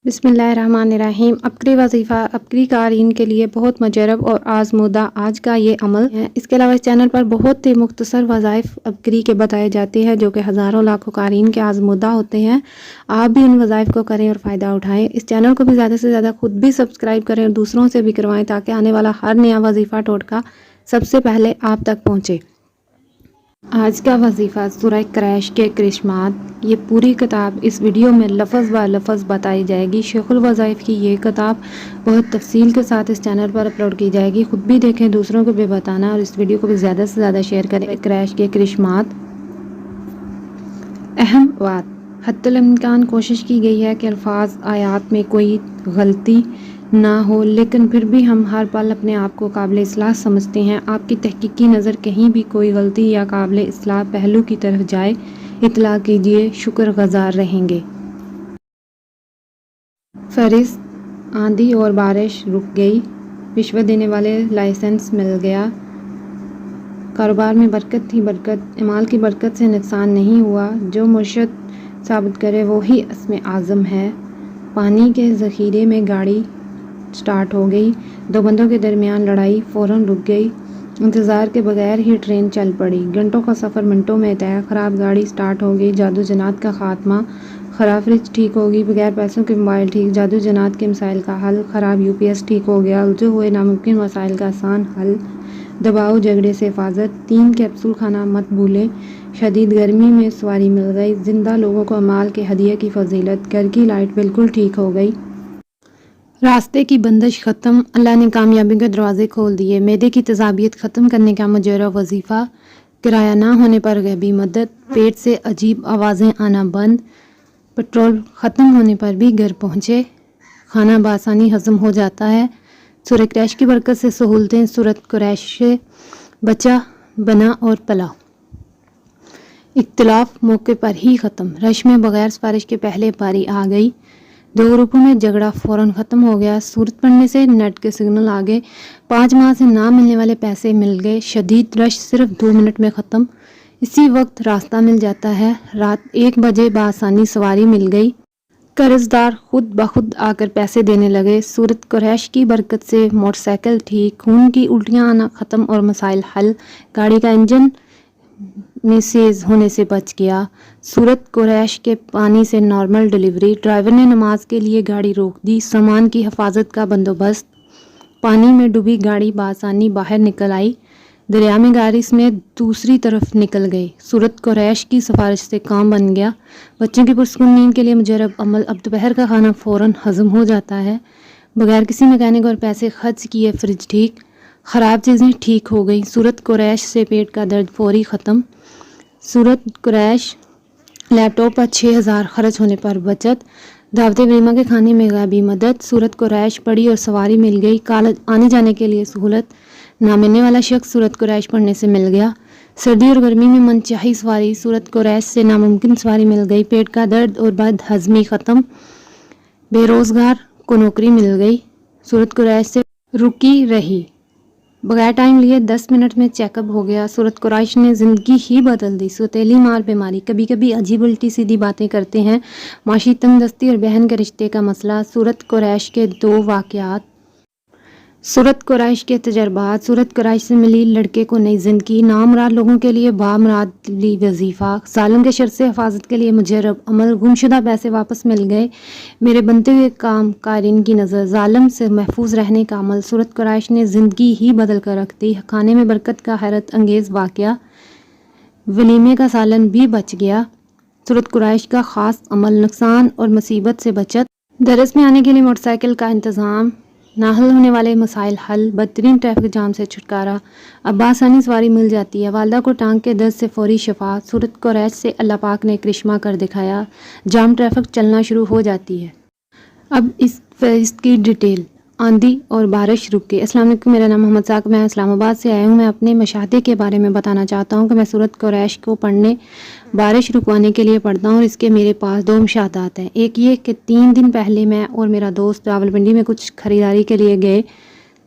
بسم اللہ الرحمن الرحیم۔ عبقری وظیفہ عبقری قارئین کے لیے بہت مجرب اور آزمودہ آج کا یہ عمل ہے۔ اس کے علاوہ اس چینل پر بہت ہی مختصر وظائف عبقری کے بتائے جاتے ہیں جو کہ ہزاروں لاکھوں قارئین کے آزمودہ ہوتے ہیں۔ آپ بھی ان وظائف کو کریں اور فائدہ اٹھائیں۔ اس چینل کو بھی زیادہ سے زیادہ خود بھی سبسکرائب کریں اور دوسروں سے بھی کروائیں تاکہ آنے والا ہر نیا وظیفہ ٹوٹکا سب سے پہلے آپ تک پہنچے۔ آج کا وظیفہ سورہ قریش کے کرشمات۔ یہ پوری کتاب اس ویڈیو میں لفظ با لفظ بتائی جائے گی۔ شیخ الوظائف کی یہ کتاب بہت تفصیل کے ساتھ اس چینل پر اپلوڈ کی جائے گی۔ خود بھی دیکھیں، دوسروں کو بھی بتانا اور اس ویڈیو کو بھی زیادہ سے زیادہ شیئر کریں۔ قریش کے کرشمات۔ اہم بات، حتی الامکان کوشش کی گئی ہے کہ الفاظ آیات میں کوئی غلطی نہ ہو، لیکن پھر بھی ہم ہر پل اپنے آپ کو قابل اصلاح سمجھتے ہیں۔ آپ کی تحقیقی نظر کہیں بھی کوئی غلطی یا قابل اصلاح پہلو کی طرف جائے، اطلاع کیجیے، شکر گزار رہیں گے۔ فہرست: آندھی اور بارش رک گئی، رشوت دینے والے لائسنس مل گیا، کاروبار میں برکت ہی برکت، اعمال کی برکت سے نقصان نہیں ہوا، جو مرشد ثابت کرے وہی عزم اعظم ہے، پانی کے ذخیرے میں گاڑی سٹارٹ ہو گئی، دو بندوں کے درمیان لڑائی فوراً رک گئی، انتظار کے بغیر ہی ٹرین چل پڑی، گھنٹوں کا سفر منٹوں میں طے، خراب گاڑی سٹارٹ ہو گئی، جادو جنات کا خاتمہ، خراب فریج ٹھیک ہوگی، بغیر پیسوں کے موبائل ٹھیک، جادو جنات کے مسائل کا حل، خراب یو پی ایس ٹھیک ہو گیا، الجھے ہوئے ناممکن مسائل کا آسان حل، دباؤ جھگڑے سے حفاظت، 3 کیپسول کھانا مت بھولیں، شدید گرمی میں سواری مل گئی، زندہ لوگوں کو اعمال کے ہدیے کی فضیلت، گھر کی لائٹ بالکل ٹھیک ہو گئی، راستے کی بندش ختم، اللہ نے کامیابی کے دروازے کھول دیے، معدے کی تیزابیت ختم کرنے کا مجرب وظیفہ، کرایہ نہ ہونے پر غیبی مدد، پیٹ سے عجیب آوازیں آنا بند، پٹرول ختم ہونے پر بھی گھر پہنچے، کھانا بآسانی ہضم ہو جاتا ہے، سورہ قریش کی برکت سے سہولتیں، سورۃ قریش سے بچا بنا اور پلا، اختلاف موقع پر ہی ختم، رش میں بغیر سفارش کے پہلے باری آ گئی، 2 گروپوں میں جھگڑا فوراً ختم ہو گیا، سورت پڑھنے سے نیٹ کے سگنل آ گئے، 5 ماہ سے نہ ملنے والے پیسے مل گئے، شدید رش صرف 2 منٹ میں ختم، اسی وقت راستہ مل جاتا ہے، رات 1 بجے بآسانی سواری مل گئی، قرض دار خود بخود آ کر پیسے دینے لگے، سورۃ قریش کی برکت سے موٹر سائیکل ٹھیک، خون کی الٹیاں آنا ختم اور مسائل حل، گاڑی کا انجن میں سیز ہونے سے بچ گیا، سورۃ قریش کے پانی سے نارمل ڈلیوری، ڈرائیور نے نماز کے لیے گاڑی روک دی، سامان کی حفاظت کا بندوبست، پانی میں ڈوبی گاڑی بآسانی باہر نکل آئی، دریا میں گاڑی سمیت دوسری طرف نکل گئی، سورۃ قریش کی سفارش سے کام بن گیا، بچوں کی پرسکون نیند کے لیے مجرب عمل، اب دوپہر کا کھانا فوراً ہضم ہو جاتا ہے، بغیر کسی میکینک اور پیسے خرچ کیے فریج ٹھیک، خراب چیزیں ٹھیک ہو گئیں، سورۃ قریش سے پیٹ کا درد فوری ختم، سورۃ قریش لیپ ٹاپ پر 6000 خرچ ہونے پر بچت، دعوت ولیمہ کے کھانے میں غیبی مدد، سورۃ قریش پڑھی اور سواری مل گئی، کالج آنے جانے کے لیے سہولت، نہ ملنے والا شخص سورۃ قریش پڑھنے سے مل گیا، سردی اور گرمی میں من چاہی سواری، سورۃ قریش سے ناممکن سواری مل گئی، پیٹ کا درد اور بد ہضمی ختم، بے روزگار کو نوکری مل گئی، سورۃ قریش سے رکی رہی، بغیر ٹائم لیے 10 منٹ میں چیک اپ ہو گیا، سورۃ قریش نے زندگی ہی بدل دی، سوتیلی مار بیماری، کبھی کبھی عجیب الٹی سیدھی باتیں کرتے ہیں، معاشی تنگ دستی اور بہن کے رشتے کا مسئلہ، سورۃ قریش کے 2 واقعات، سورۃ قریش کے تجربات، سورۃ قریش سے ملی لڑکے کو نئی زندگی، نامراد لوگوں کے لیے بامراد لی وظیفہ، ظالم کے شر سے حفاظت کے لیے مجرب عمل، گمشدہ پیسے واپس مل گئے، میرے بنتے ہوئے کام قارئین کی نظر، ظالم سے محفوظ رہنے کا عمل، سورۃ قریش نے زندگی ہی بدل کر رکھ دی، کھانے میں برکت کا حیرت انگیز واقعہ، ولیمے کا سالن بھی بچ گیا، سورۃ قریش کا خاص عمل، نقصان اور مصیبت سے بچت، درس میں آنے کے لیے موٹر سائیکل کا انتظام، نہ حل ہونے والے مسائل حل، بدترین ٹریفک جام سے چھٹکارا، اب بآسانی سواری مل جاتی ہے، والدہ کو ٹانگ کے درد سے فوری شفا، سورۃ قریش سے اللہ پاک نے کرشمہ کر دکھایا، جام ٹریفک چلنا شروع ہو جاتی ہے۔ اب اس فہرست کی ڈیٹیل، آندھی اور بارش رک گئی۔ السلام علیکم، میرا نام محمد ثاقب، میں اسلام آباد سے آیا ہوں۔ میں اپنے مشاہدے کے بارے میں بتانا چاہتا ہوں کہ میں سورۃ قریش کو پڑھنے، بارش رکوانے کے لیے پڑھتا ہوں اور اس کے میرے پاس 2 مشاہدات ہیں۔ ایک یہ کہ 3 دن پہلے میں اور میرا دوست راولپنڈی میں کچھ خریداری کے لیے گئے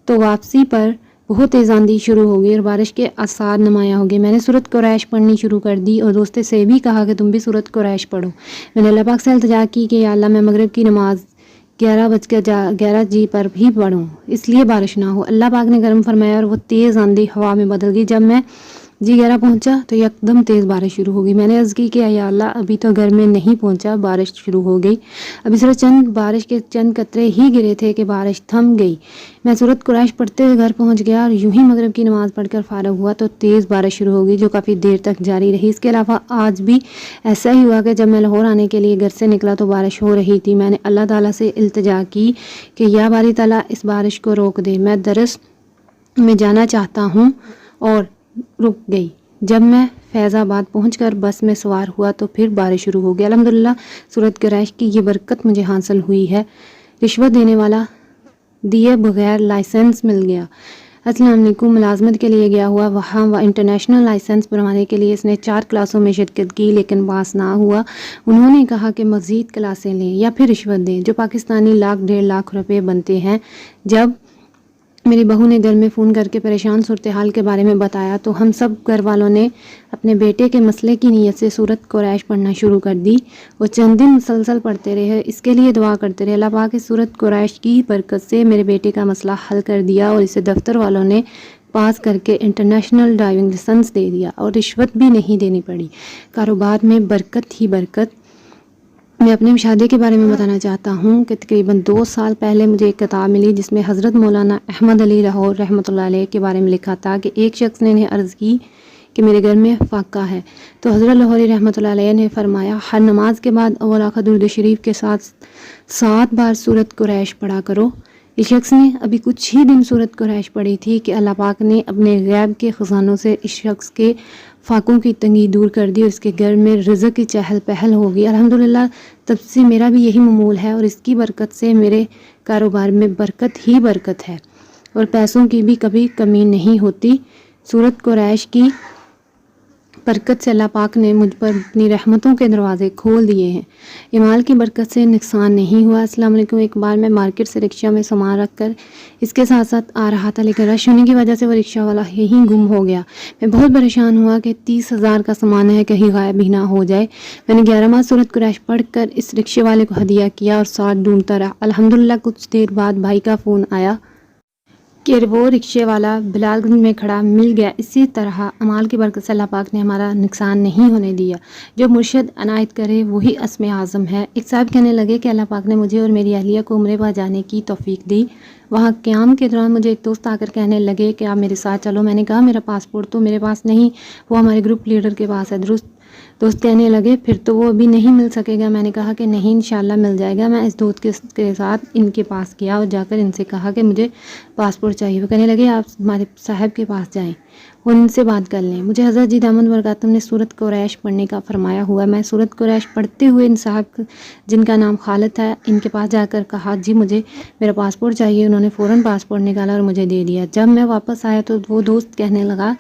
تو واپسی پر بہت تیز آندھی شروع ہو گئی اور بارش کے آثار نمایاں ہو گئے۔ میں نے سورۃ قریش پڑھنی شروع کر دی اور دوست سے بھی کہا کہ تم بھی سورۃ قریش پڑھو۔ میں نے اللہ پاک سے التجا کی کہ یا اللہ، میں مغرب کی نماز 11:11 پر بھی پڑھوں، اس لیے بارش نہ ہو۔ اللہ پاک نے کرم فرمایا اور وہ تیز آندھی ہوا میں بدل گئی۔ جب میں 11 پہنچا تو یکدم تیز بارش شروع ہو گئی۔ میں نے عرض کی کہ یا اللہ ابھی تو گھر میں نہیں پہنچا، بارش شروع ہو گئی۔ ابھی صرف بارش کے چند قطرے ہی گرے تھے کہ بارش تھم گئی۔ میں سورۃ قریش پڑھتے ہوئے گھر پہنچ گیا اور یوں ہی مغرب کی نماز پڑھ کر فارغ ہوا تو تیز بارش شروع ہو گئی جو کافی دیر تک جاری رہی۔ اس کے علاوہ آج بھی ایسا ہی ہوا کہ جب میں لاہور آنے کے لیے گھر سے نکلا تو بارش ہو رہی تھی۔ میں نے اللہ تعالیٰ سے التجا کی کہ یا باری تعالیٰ اس بارش کو روک دے، میں درس میں جانا چاہتا ہوں، اور رک گئی۔ جب میں فیض آباد پہنچ کر بس میں سوار ہوا تو پھر بارش شروع ہو گیا۔ الحمدللہ سورۃ قریش کی یہ برکت مجھے حاصل ہوئی ہے۔ رشوت دینے والا دیے بغیر لائسنس مل گیا۔ السلام علیکم، ملازمت کے لیے گیا ہوا وہاں انٹرنیشنل لائسنس بنوانے کے لیے اس نے 4 کلاسوں میں شرکت کی لیکن پاس نہ ہوا۔ انہوں نے کہا کہ مزید کلاسیں لیں یا پھر رشوت دیں جو پاکستانی 1,00,000-1,50,000 روپے بنتے ہیں۔ جب میری بہو نے گھر میں فون کر کے پریشان صورتحال کے بارے میں بتایا تو ہم سب گھر والوں نے اپنے بیٹے کے مسئلے کی نیت سے سورۃ قریش پڑھنا شروع کر دی اور چند دن مسلسل پڑھتے رہے، اس کے لیے دعا کرتے رہے۔ اللہ پاک اس سورۃ قریش کی برکت سے میرے بیٹے کا مسئلہ حل کر دیا اور اسے دفتر والوں نے پاس کر کے انٹرنیشنل ڈرائیونگ لائسنس دے دیا اور رشوت بھی نہیں دینی پڑی۔ کاروبار میں برکت ہی برکت۔ میں اپنے مشاہدے کے بارے میں بتانا چاہتا ہوں کہ تقریباً 2 سال پہلے مجھے ایک کتاب ملی جس میں حضرت مولانا احمد علی لاہور رحمۃ اللہ علیہ کے بارے میں لکھا تھا کہ ایک شخص نے انہیں عرض کی کہ میرے گھر میں فاقہ ہے، تو حضرت لاہوری رحمۃ اللہ علیہ نے فرمایا ہر نماز کے بعد اول آخر درود شریف کے ساتھ 7 بار سورۃ قریش پڑھا کرو۔ اس شخص نے ابھی کچھ ہی دن سورۃ قریش پڑھی تھی کہ اللہ پاک نے اپنے غیب کے خزانوں سے اس شخص کے فاقوں کی تنگی دور کر دی اور اس کے گھر میں رزق کی چہل پہل ہو گئی۔ الحمدللہ تب سے میرا بھی یہی معمول ہے اور اس کی برکت سے میرے کاروبار میں برکت ہی برکت ہے اور پیسوں کی بھی کبھی کمی نہیں ہوتی۔ سورۃ قریش کی برکت سے اللہ پاک نے مجھ پر اپنی رحمتوں کے دروازے کھول دیے ہیں۔ ایمال کی برکت سے نقصان نہیں ہوا۔ السلام علیکم، ایک بار میں مارکیٹ سے رکشہ میں سامان رکھ کر اس کے ساتھ ساتھ آ رہا تھا لیکن رش ہونے کی وجہ سے وہ رکشہ والا یہیں گم ہو گیا۔ میں بہت پریشان ہوا کہ 30,000 کا سامان ہے، کہیں غائب ہی نہ ہو جائے۔ میں نے 11 ماہ سورۃ قریش پڑھ کر اس رکشے والے کو ہدیہ کیا اور ساتھ ڈھونڈتا رہا۔ الحمدللہ کچھ دیر بعد بھائی کا فون آیا کہ وہ رکشے والا بلال گنج میں کھڑا مل گیا۔ اسی طرح امال کی برکت سے اللہ پاک نے ہمارا نقصان نہیں ہونے دیا۔ جو مرشد عنایت کرے وہی اسم اعظم ہے۔ ایک صاحب کہنے لگے کہ اللہ پاک نے مجھے اور میری اہلیہ کو عمرے پر جانے کی توفیق دی۔ وہاں قیام کے دوران مجھے ایک دوست آ کر کہنے لگے کہ آپ میرے ساتھ چلو۔ میں نے کہا میرا پاسپورٹ تو میرے پاس نہیں، وہ ہمارے گروپ لیڈر کے پاس ہے۔ دوست کہنے لگے پھر تو وہ ابھی نہیں مل سکے گا۔ میں نے کہا کہ نہیں، انشاءاللہ مل جائے گا۔ میں اس دوست کے ساتھ ان کے پاس گیا اور جا کر ان سے کہا کہ مجھے پاسپورٹ چاہیے۔ وہ کہنے لگے آپ ہمارے صاحب کے پاس جائیں اور ان سے بات کر لیں۔ مجھے حضرت جی دامت برکاتہم نے سورۃ قریش پڑھنے کا فرمایا ہوا۔ میں سورۃ قریش پڑھتے ہوئے ان صاحب جن کا نام خالد ہے ان کے پاس جا کر کہا جی مجھے میرا پاسپورٹ چاہیے۔ انہوں نے فوراً پاسپورٹ نکالا اور مجھے دے دیا۔ جب میں واپس آیا تو وہ دوست کہنے لگا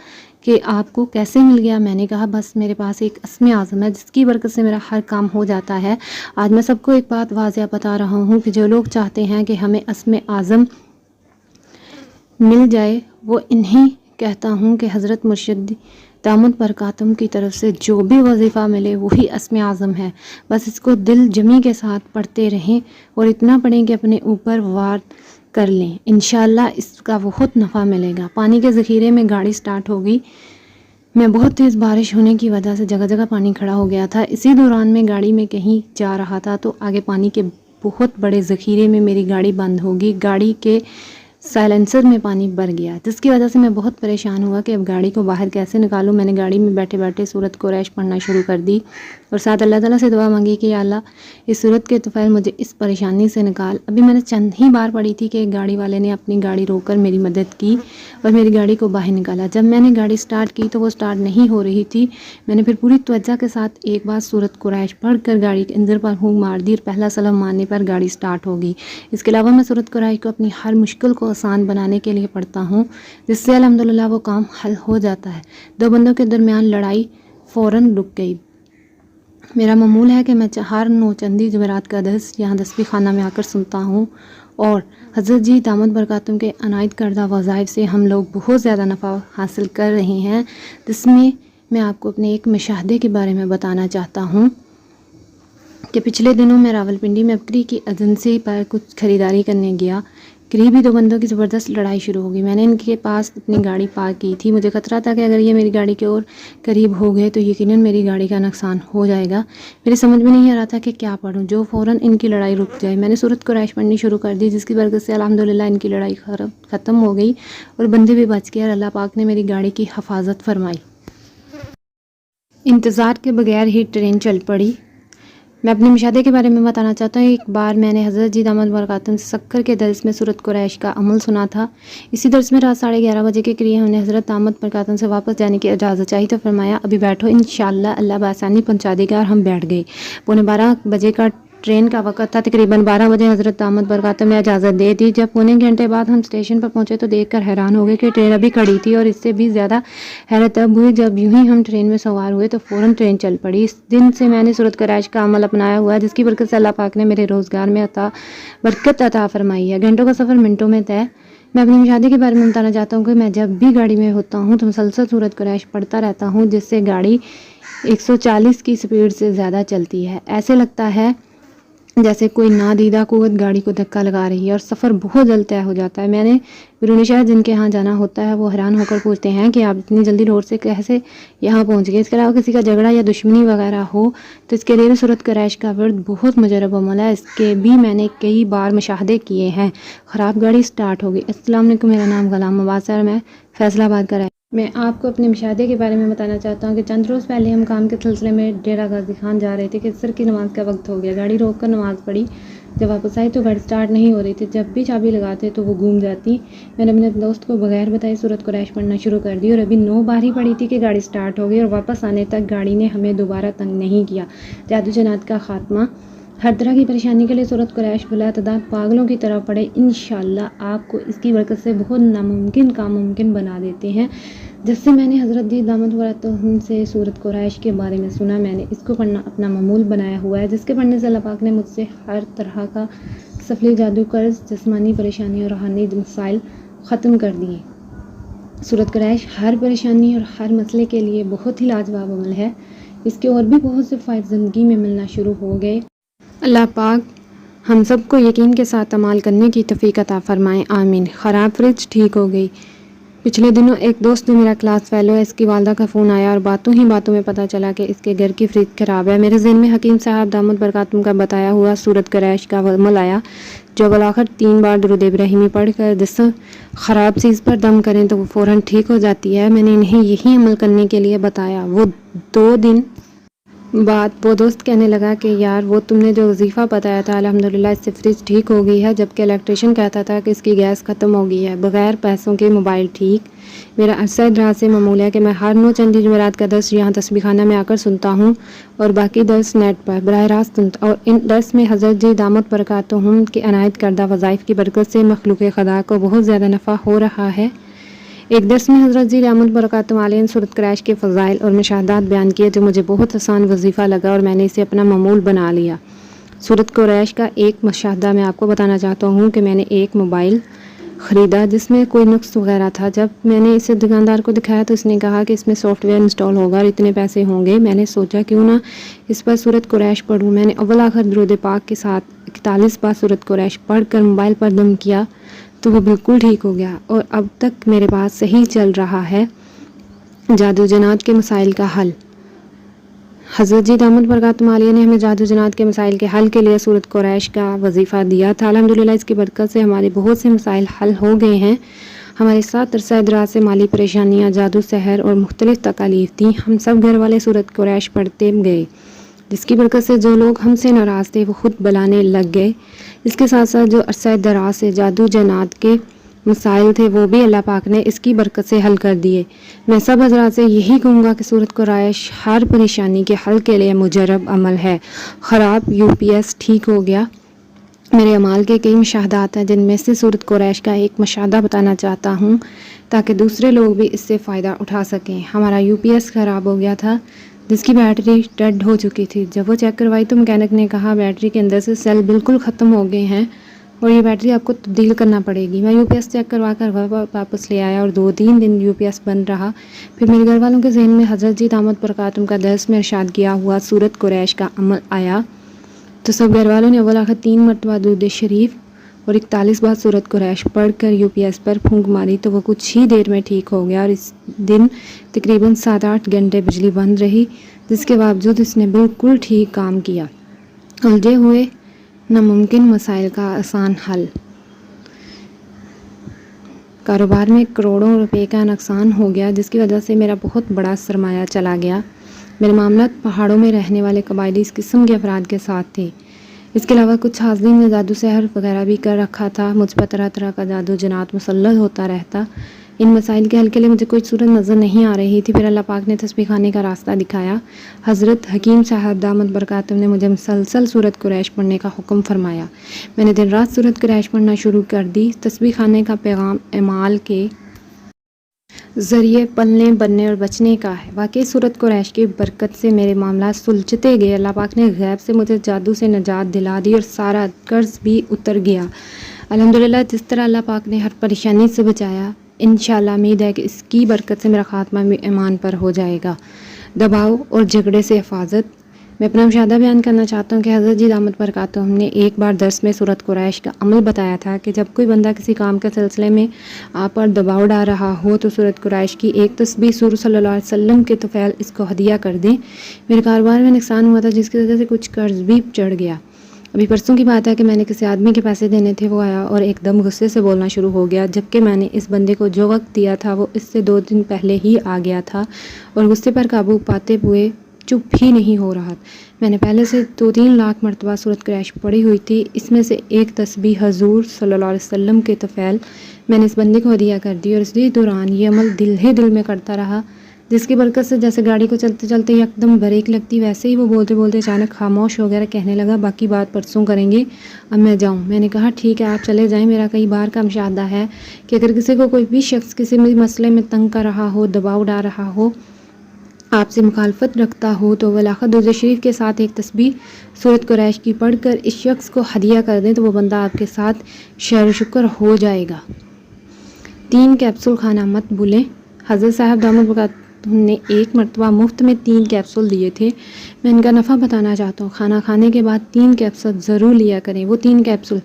کہ آپ کو کیسے مل گیا؟ میں نے کہا بس میرے پاس ایک اسم اعظم ہے جس کی برکت سے میرا ہر کام ہو جاتا ہے۔ آج میں سب کو ایک بات واضح بتا رہا ہوں کہ جو لوگ چاہتے ہیں کہ ہمیں اسم اعظم مل جائے وہ انہیں کہتا ہوں کہ حضرت مرشد دامت برکاتہم کی طرف سے جو بھی وظیفہ ملے وہی اسم اعظم ہے۔ بس اس کو دل جمی کے ساتھ پڑھتے رہیں اور اتنا پڑھیں کہ اپنے اوپر وار کر لیں، انشاءاللہ اس کا بہت نفع ملے گا۔ پانی کے ذخیرے میں گاڑی سٹارٹ ہو گئی۔ میں بہت تیز بارش ہونے کی وجہ سے جگہ جگہ پانی کھڑا ہو گیا تھا۔ اسی دوران میں گاڑی میں کہیں جا رہا تھا تو آگے پانی کے بہت بڑے ذخیرے میں میری گاڑی بند ہوگی۔ گاڑی کے سائلنسر میں پانی بھر گیا جس کی وجہ سے میں بہت پریشان ہوا کہ اب گاڑی کو باہر کیسے نکالوں۔ میں نے گاڑی میں بیٹھے بیٹھے سورۃ قریش پڑھنا شروع کر دی اور ساتھ اللہ تعالیٰ سے دعا مانگی کہ یا اللہ اس سورت کے طفیل مجھے اس پریشانی سے نکال۔ ابھی میں نے چند ہی بار پڑھی تھی کہ ایک گاڑی والے نے اپنی گاڑی روک کر میری مدد کی اور میری گاڑی کو باہر نکالا۔ جب میں نے گاڑی سٹارٹ کی تو وہ سٹارٹ نہیں ہو رہی تھی۔ میں نے پھر پوری توجہ کے ساتھ ایک بار سورۃ قریش پڑھ کر گاڑی کے انجن پر ہونک مار دی اور پہلا سلام مارنے پر گاڑی سٹارٹ ہو گئی۔ اس کے علاوہ میں سورۃ قریش کو اپنی ہر مشکل کو آسان بنانے کے لیے پڑھتا ہوں جس سے الحمدللہ وہ کام حل ہو جاتا ہے۔ 2 بندوں کے درمیان لڑائی فوراً رک گئی۔ میرا معمول ہے کہ میں ہر 9 چندی جمعرات کا درس یہاں دسویں خانہ میں آ کر سنتا ہوں اور حضرت جی دامت برکاتہم کے عنایت کردہ وظائف سے ہم لوگ بہت زیادہ نفع حاصل کر رہے ہیں، جس میں میں آپ کو اپنے ایک مشاہدے کے بارے میں بتانا چاہتا ہوں۔ کہ پچھلے دنوں میں راولپنڈی میں بکری کی ایجنسی پر کچھ خریداری کرنے گیا، قریبی دو بندوں کی زبردست لڑائی شروع ہو گئی۔ میں نے ان کے پاس اپنی گاڑی پارک کی تھی، مجھے خطرہ تھا کہ اگر یہ میری گاڑی کے اور قریب ہو گئے تو یقیناً میری گاڑی کا نقصان ہو جائے گا۔ میرے سمجھ میں نہیں آ رہا تھا کہ کیا پڑھوں جو فوراً ان کی لڑائی رک جائے۔ میں نے سورۃ قریش پڑھنی شروع کر دی، جس کی برکت سے الحمدللہ ان کی لڑائی ختم ہو گئی اور بندے بھی بچ گئے اور اللہ پاک نے میری گاڑی کی حفاظت فرمائی۔ انتظار کے بغیر ہی ٹرین چل پڑی۔ میں اپنے مشاہدے کے بارے میں بتانا چاہتا ہوں۔ ایک بار میں نے حضرت جی دامت برکاتہم سے سکر کے درس میں سورۃ قریش کا عمل سنا تھا۔ اسی درس میں رات 11:30 بجے کے قریب ہم نے حضرت دامت برکاتہم سے واپس جانے کی اجازت چاہی تو فرمایا ابھی بیٹھو، انشاءاللہ اللہ بآسانی پہنچا دے گا، اور ہم بیٹھ گئے۔ 11:45 بجے کا ٹرین کا وقت تھا، تقریباً 12 بجے حضرت دامت برکاتہم نے اجازت دے دی۔ جب پونے گھنٹے بعد ہم اسٹیشن پر پہنچے تو دیکھ کر حیران ہو گئے کہ ٹرین ابھی کھڑی تھی، اور اس سے بھی زیادہ حیرت تب ہوئی جب یوں ہی ہم ٹرین میں سوار ہوئے تو فوراً ٹرین چل پڑی۔ اس دن سے میں نے سورۃ قریش کا عمل اپنایا ہوا ہے، جس کی برکت سے اللہ پاک نے میرے روزگار میں برکت عطا فرمائی ہے۔ گھنٹوں کا سفر منٹوں میں طے۔ میں اپنی مشاہدے کے بارے میں بتانا چاہتا ہوں کہ میں جب بھی گاڑی میں ہوتا ہوں تو مسلسل سورۃ قریش پڑھتا رہتا ہوں، جس سے گاڑی 140 کی سپیڈ سے زیادہ چلتی ہے۔ ایسے لگتا ہے جیسے کوئی نادیدہ قوت گاڑی کو دھکا لگا رہی ہے اور سفر بہت جلد طے ہو جاتا ہے۔ میں نے بیرونی شہر جن کے ہاں جانا ہوتا ہے وہ حیران ہو کر پوچھتے ہیں کہ آپ اتنی جلدی روڈ سے کیسے یہاں پہنچ گئے۔ اس کے علاوہ کسی کا جھگڑا یا دشمنی وغیرہ ہو تو اس کے لیے سورۃ قریش کا ورد بہت مجرب عمل ہے، اس کے بھی میں نے کئی بار مشاہدے کیے ہیں۔ خراب گاڑی سٹارٹ ہو گئی۔ السلام علیکم، میرا نام غلام عباس ہے اور میں فیصل آباد کا میں آپ کو اپنے مشاہدے کے بارے میں بتانا چاہتا ہوں کہ چند روز پہلے ہم کام کے سلسلے میں ڈیرہ غازی خان جا رہے تھے کہ عصر کی نماز کا وقت ہو گیا۔ گاڑی روک کر نماز پڑھی، جب واپس آئی تو گاڑی سٹارٹ نہیں ہو رہی تھی۔ جب بھی چابی لگاتے تو وہ گھوم جاتی۔ میں نے اپنے دوست کو بغیر بتائے سورۃ قریش پڑھنا شروع کر دی اور ابھی 9 بار ہی پڑھی تھی کہ گاڑی سٹارٹ ہو گئی اور واپس آنے تک گاڑی نے ہمیں دوبارہ تنگ نہیں کیا۔ جادو جنات کا خاتمہ۔ ہر طرح کی پریشانی کے لیے سورۃ قریش بلا تعداد پاگلوں کی طرح پڑھے، انشاءاللہ آپ کو اس کی برکت سے بہت ناممکن کام ممکن بنا دیتے ہیں۔ جب سے میں نے حضرت جی دامت برکاتہم سے سورۃ قریش کے بارے میں سنا، میں نے اس کو پڑھنا اپنا معمول بنایا ہوا ہے، جس کے پڑھنے سے اللہ پاک نے مجھ سے ہر طرح کا سفلی، جادو، قرض، جسمانی پریشانی اور روحانی مسائل ختم کر دیے۔ سورۃ قریش ہر پریشانی اور ہر مسئلے کے لیے بہت ہی لاجواب عمل ہے۔ اس کے اور بھی بہت سے فوائد زندگی میں ملنا شروع ہو گئے۔ اللہ پاک ہم سب کو یقین کے ساتھ عمل کرنے کی توفیق عطا فرمائیں، آمین۔ خراب فریج ٹھیک ہو گئی۔ پچھلے دنوں ایک دوست جو میرا کلاس فیلو ہے، اس کی والدہ کا فون آیا اور باتوں ہی باتوں میں پتہ چلا کہ اس کے گھر کی فریج خراب ہے۔ میرے ذہن میں حکیم صاحب دامت برکاتہم کا بتایا ہوا سورۃ قریش کا عمل آیا، جو بالآخر 3 بار درود ابراہیمی پڑھ کر جس خراب چیز پر دم کریں تو وہ فوراً ٹھیک ہو جاتی ہے۔ میں نے انہیں یہی عمل کرنے کے لیے بتایا۔ وہ 2 دن بعد وہ دوست کہنے لگا کہ یار وہ تم نے جو وظیفہ بتایا تھا الحمدللہ اس سے فریج ٹھیک ہو گئی ہے، جبکہ الیکٹریشین کہتا تھا کہ اس کی گیس ختم ہو گئی ہے۔ بغیر پیسوں کے موبائل ٹھیک۔ میرا عرصہ دراز سے معمول ہے کہ میں ہر 9 چندی جمعرات کا درس یہاں تسبیح خانہ میں آ کر سنتا ہوں اور باقی درس نیٹ پر براہ راست سنتا، اور ان درس میں حضرت جی دامت برکاتہم کے عنایت کردہ وظائف کی برکت سے مخلوق خدا کو بہت زیادہ نفع ہو رہا ہے۔ ایک درس میں حضرت جی دامت برکاتہم علیہ نے سورۃ قریش کے فضائل اور مشاہدات بیان کیے، جو مجھے بہت آسان وظیفہ لگا اور میں نے اسے اپنا معمول بنا لیا۔ سورۃ قریش کا ایک مشاہدہ میں آپ کو بتانا چاہتا ہوں کہ میں نے ایک موبائل خریدا جس میں کوئی نقص وغیرہ تھا۔ جب میں نے اسے دکاندار کو دکھایا تو اس نے کہا کہ اس میں سافٹ ویئر انسٹال ہوگا اور اتنے پیسے ہوں گے۔ میں نے سوچا کیوں نہ اس پر سورۃ قریش پڑھوں۔ میں نے اول آخر درود پاک کے ساتھ 41 بار سورۃ قریش پڑھ کر موبائل پر دم کیا تو وہ بالکل ٹھیک ہو گیا اور اب تک میرے پاس صحیح چل رہا ہے۔ جادو جنات کے مسائل کا حل۔ حضرت جی دامت برکاتہم علیہ نے ہمیں جادو جنات کے مسائل کے حل کے لیے سورۃ قریش کا وظیفہ دیا تھا۔ الحمدللہ اس کی برکت سے ہمارے بہت سے مسائل حل ہو گئے ہیں۔ ہمارے ساتھ عرصہ دراز سے مالی پریشانیاں، جادو، سحر اور مختلف تکالیف تھیں۔ ہم سب گھر والے سورۃ قریش پڑھتے گئے، جس کی برکت سے جو لوگ ہم سے ناراض تھے وہ خود بلانے لگ گئے۔ اس کے ساتھ ساتھ جو عرصہ دراز سے جادو جنات کے مسائل تھے وہ بھی اللہ پاک نے اس کی برکت سے حل کر دیے۔ میں سب حضرات سے یہی کہوں گا کہ سورۃ قریش ہر پریشانی کے حل کے لیے مجرب عمل ہے۔ خراب UPS ٹھیک ہو گیا۔ میرے اعمال کے کئی مشاہدات ہیں، جن میں سے سورۃ قریش کا ایک مشاہدہ بتانا چاہتا ہوں تاکہ دوسرے لوگ بھی اس سے فائدہ اٹھا سکیں۔ ہمارا UPS خراب ہو گیا تھا جس کی بیٹری ڈیڈ ہو چکی تھی۔ جب وہ چیک کروائی تو میکینک نے کہا بیٹری کے اندر سے سیل بالکل ختم ہو گئے ہیں اور یہ بیٹری آپ کو تبدیل کرنا پڑے گی۔ میں UPS چیک کروا کر واپس لے آیا اور 2-3 دن UPS بند رہا۔ پھر میرے گھر والوں کے ذہن میں حضرت جی دامت برکاتہم کا درس میں ارشاد کیا ہوا سورۃ قریش کا عمل آیا۔ تو سب گھر والوں نے اول آخر 3 مرتبہ درود شریف اور 41 بار سورۃ قریش پڑھ کر یو پی ایس پر پھونک ماری تو وہ کچھ ہی دیر میں ٹھیک ہو گیا، اور اس دن تقریباً 7-8 گھنٹے بجلی بند رہی، جس کے باوجود اس نے بالکل ٹھیک کام کیا۔ الجھے ہوئے ناممکن مسائل کا آسان حل۔ کاروبار میں کروڑوں روپے کا نقصان ہو گیا، جس کی وجہ سے میرا بہت بڑا سرمایہ چلا گیا۔ میرے معاملات پہاڑوں میں رہنے والے قبائلی اس قسم کے افراد کے ساتھ تھے۔ اس کے علاوہ کچھ حاضرین نے جادو سحر وغیرہ بھی کر رکھا تھا۔ مجھ پر طرح طرح کا جادو جنات مسلط ہوتا رہتا۔ ان مسائل کے حل کے لیے مجھے کوئی صورت نظر نہیں آ رہی تھی۔ پھر اللہ پاک نے تسبیح خانے کا راستہ دکھایا۔ حضرت حکیم صاحب دامت برکاتہم نے مجھے مسلسل سورۃ قریش پڑھنے کا حکم فرمایا۔ میں نے دن رات سورۃ قریش پڑھنا شروع کر دی۔ تسبیح خانے کا پیغام اعمال کے ذریعے پلنے بننے اور بچنے کا ہے۔ واقعی سورۃ قریش کی برکت سے میرے معاملات سلجھتے گئے۔ اللہ پاک نے غیب سے مجھے جادو سے نجات دلا دی اور سارا قرض بھی اتر گیا۔ الحمدللہ، جس طرح اللہ پاک نے ہر پریشانی سے بچایا، انشاءاللہ امید ہے کہ اس کی برکت سے میرا خاتمہ بھی ایمان پر ہو جائے گا۔ دباؤ اور جھگڑے سے حفاظت۔ میں اپنا مشاہدہ بیان کرنا چاہتا ہوں کہ حضرت جی دامت برکاتہم نے ایک بار درس میں سورۃ قریش کا عمل بتایا تھا کہ جب کوئی بندہ کسی کام کے سلسلے میں آپ پر دباؤ ڈال رہا ہو تو سورۃ قریش کی ایک تسبیح حضور صلی اللہ علیہ وسلم کے طفیل اس کو ہدیہ کر دیں۔ میرے کاروبار میں نقصان ہوا تھا، جس کی وجہ سے کچھ قرض بھی چڑھ گیا۔ ابھی پرسوں کی بات ہے کہ میں نے کسی آدمی کے پیسے دینے تھے، وہ آیا اور ایک دم غصے سے بولنا شروع ہو گیا، جبکہ میں نے اس بندے کو جو وقت دیا تھا وہ اس سے 2 دن پہلے ہی آ گیا تھا، اور غصے پر قابو پاتے ہوئے چپ ہی نہیں ہو رہا۔ میں نے پہلے سے 2-3 لاکھ مرتبہ سورۃ قریش پڑھی ہوئی تھی، اس میں سے ایک تسبیح حضور صلی اللہ علیہ وسلم کے طفیل میں نے اس بندے کو ہدیہ کر دی، اور اسی دوران یہ عمل دل ہی دل میں کرتا رہا، جس کی برکت سے جیسے گاڑی کو چلتے چلتے یکدم بریک لگتی، ویسے ہی وہ بولتے بولتے اچانک خاموش ہو گیا، کہنے لگا باقی بات پرسوں کریں گے، اب میں جاؤں۔ میں نے کہا ٹھیک ہے، آپ چلے جائیں۔ میرا کئی بار کا مشاہدہ ہے کہ اگر کسی کو کوئی بھی شخص کسی بھی مسئلے میں تنگ کر رہا ہو، دباؤ ڈال رہا ہو، آپ سے مخالفت رکھتا ہو، تو ولاخت درود شریف کے ساتھ ایک تسبیح سورۃ قریش کی پڑھ کر اس شخص کو ہدیہ کر دیں تو وہ بندہ آپ کے ساتھ شیر و شکر ہو جائے گا۔ 3 کیپسول کھانا مت بھولیں۔ حضرت صاحب دامت برکاتہم نے ایک مرتبہ مفت میں 3 کیپسول دیے تھے۔ میں ان کا نفع بتانا چاہتا ہوں۔ کھانا کھانے کے بعد 3 کیپسول ضرور لیا کریں۔ وہ 3 کیپسول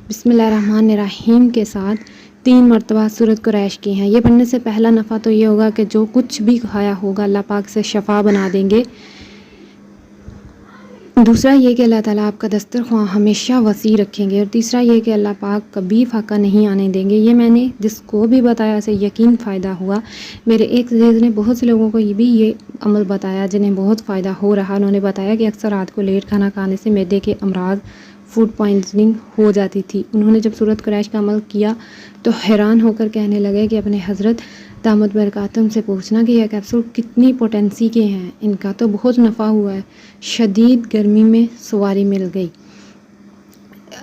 بسم اللہ الرحمن الرحیم کے ساتھ 3 مرتبہ سورۃ قریش کی ہیں۔ یہ پڑھنے سے پہلا نفع تو یہ ہوگا کہ جو کچھ بھی کھایا ہوگا اللہ پاک سے شفا بنا دیں گے۔ دوسرا یہ کہ اللہ تعالیٰ آپ کا دسترخوان ہمیشہ وسیع رکھیں گے، اور تیسرا یہ کہ اللہ پاک کبھی فاقہ نہیں آنے دیں گے۔ یہ میں نے جس کو بھی بتایا اسے یقین فائدہ ہوا۔ میرے ایک عزیز نے بہت سے لوگوں کو یہ عمل بتایا جنہیں بہت فائدہ ہو رہا۔ انہوں نے بتایا کہ اکثر رات کو لیٹ کھانا کھانے سے معدے کے امراض، فوڈ پوائزننگ ہو جاتی تھی۔ انہوں نے جب سورۃ قریش کا عمل کیا تو حیران ہو کر کہنے لگے کہ اپنے حضرت دامت برکاتہم سے پوچھنا کہ یہ کیپسول کتنی پوٹینسی کے ہیں، ان کا تو بہت نفع ہوا ہے۔ شدید گرمی میں سواری مل گئی۔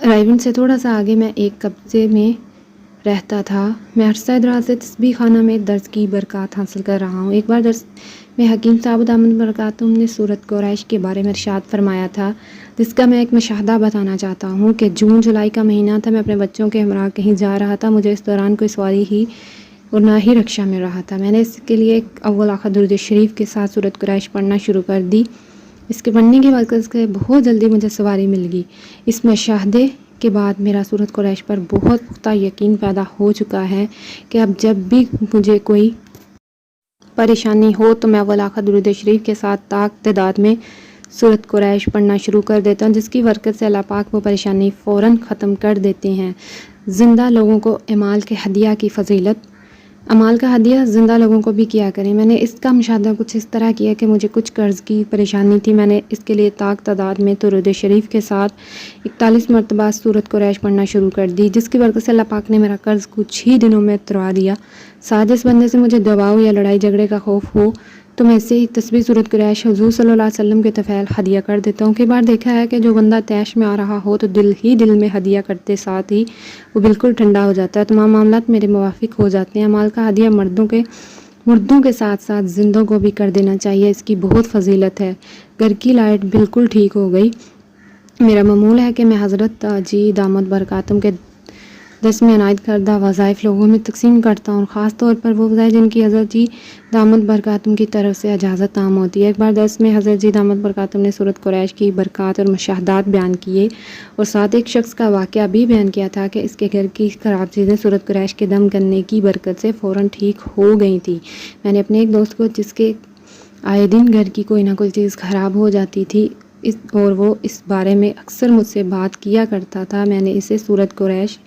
رائیون سے تھوڑا سا آگے میں ایک قبضے میں رہتا تھا۔ میں عرصہ دراز سے تسبیح خانہ میں درس کی برکات حاصل کر رہا ہوں۔ ایک بار درس میں حکیم صاحب دامت برکاتہم نے سورۃ قریش کے بارے میں ارشاد فرمایا تھا، جس کا میں ایک مشاہدہ بتانا چاہتا ہوں کہ جون جولائی کا مہینہ تھا۔ میں اپنے بچوں کے ہمراہ کہیں جا رہا تھا۔ مجھے اس دوران کوئی سواری ہی اور نہ ہی رکشہ مل رہا تھا۔ میں نے اس کے لیے اول آخر درود شریف کے ساتھ سورۃ قریش پڑھنا شروع کر دی۔ اس کے پڑھنے کے بعد بہت جلدی مجھے سواری مل گئی۔ اس مشاہدے کے بعد میرا سورۃ قریش پر بہت پختہ یقین پیدا ہو چکا ہے کہ اب جب بھی مجھے کوئی پریشانی ہو تو میں اول آخر درود شریف کے ساتھ طاق تعداد میں سورۃ قریش پڑھنا شروع کر دیتا ہوں، جس کی برکت سے اللہ پاک وہ پریشانی فوراً ختم کر دیتے ہیں۔ زندہ لوگوں کو اعمال کے ہدیہ کی فضیلت۔ اعمال کا ہدیہ زندہ لوگوں کو بھی کیا کریں۔ میں نے اس کا مشاہدہ کچھ اس طرح کیا کہ مجھے کچھ قرض کی پریشانی تھی۔ میں نے اس کے لیے طاق تعداد میں درود شریف کے ساتھ 41 مرتبہ سورۃ قریش پڑھنا شروع کر دی، جس کی برکت سے اللہ پاک نے میرا قرض کچھ ہی دنوں میں اتروا دیا۔ ساتھ اس بندے سے مجھے دباؤ یا لڑائی جھگڑے کا خوف ہو تو میں اسے تسبیح سورۃ قریش حضور صلی اللہ علیہ وسلم کے طفیل ہدیہ کر دیتا ہوں۔ کئی بار دیکھا ہے کہ جو بندہ طیش میں آ رہا ہو تو دل ہی دل میں ہدیہ کرتے ساتھ ہی وہ بالکل ٹھنڈا ہو جاتا ہے، تمام معاملات میرے موافق ہو جاتے ہیں۔ اعمال کا ہدیہ مردوں کے ساتھ ساتھ زندوں کو بھی کر دینا چاہیے، اس کی بہت فضیلت ہے۔ گھر کی لائٹ بالکل ٹھیک ہو گئی۔ میرا معمول ہے کہ میں حضرت جی دامت برکاتہم کے درس میں عنایت کردہ وظائف لوگوں میں تقسیم کرتا ہوں، اور خاص طور پر وہ وظائف جن کی حضرت جی دامت برکاتم کی طرف سے اجازت عام ہوتی ہے۔ ایک بار درس میں حضرت جی دامت برکاتم نے سورۃ قریش کی برکات اور مشاہدات بیان کیے، اور ساتھ ایک شخص کا واقعہ بھی بیان کیا تھا کہ اس کے گھر کی خراب چیزیں سورۃ قریش کے دم کرنے کی برکت سے فوراً ٹھیک ہو گئی تھیں۔ میں نے اپنے ایک دوست کو، جس کے آئے دن گھر کی کوئی نہ کوئی چیز خراب ہو جاتی تھی اور وہ اس بارے میں اکثر مجھ سے بات کیا کرتا تھا، میں نے اسے سورۃ قریش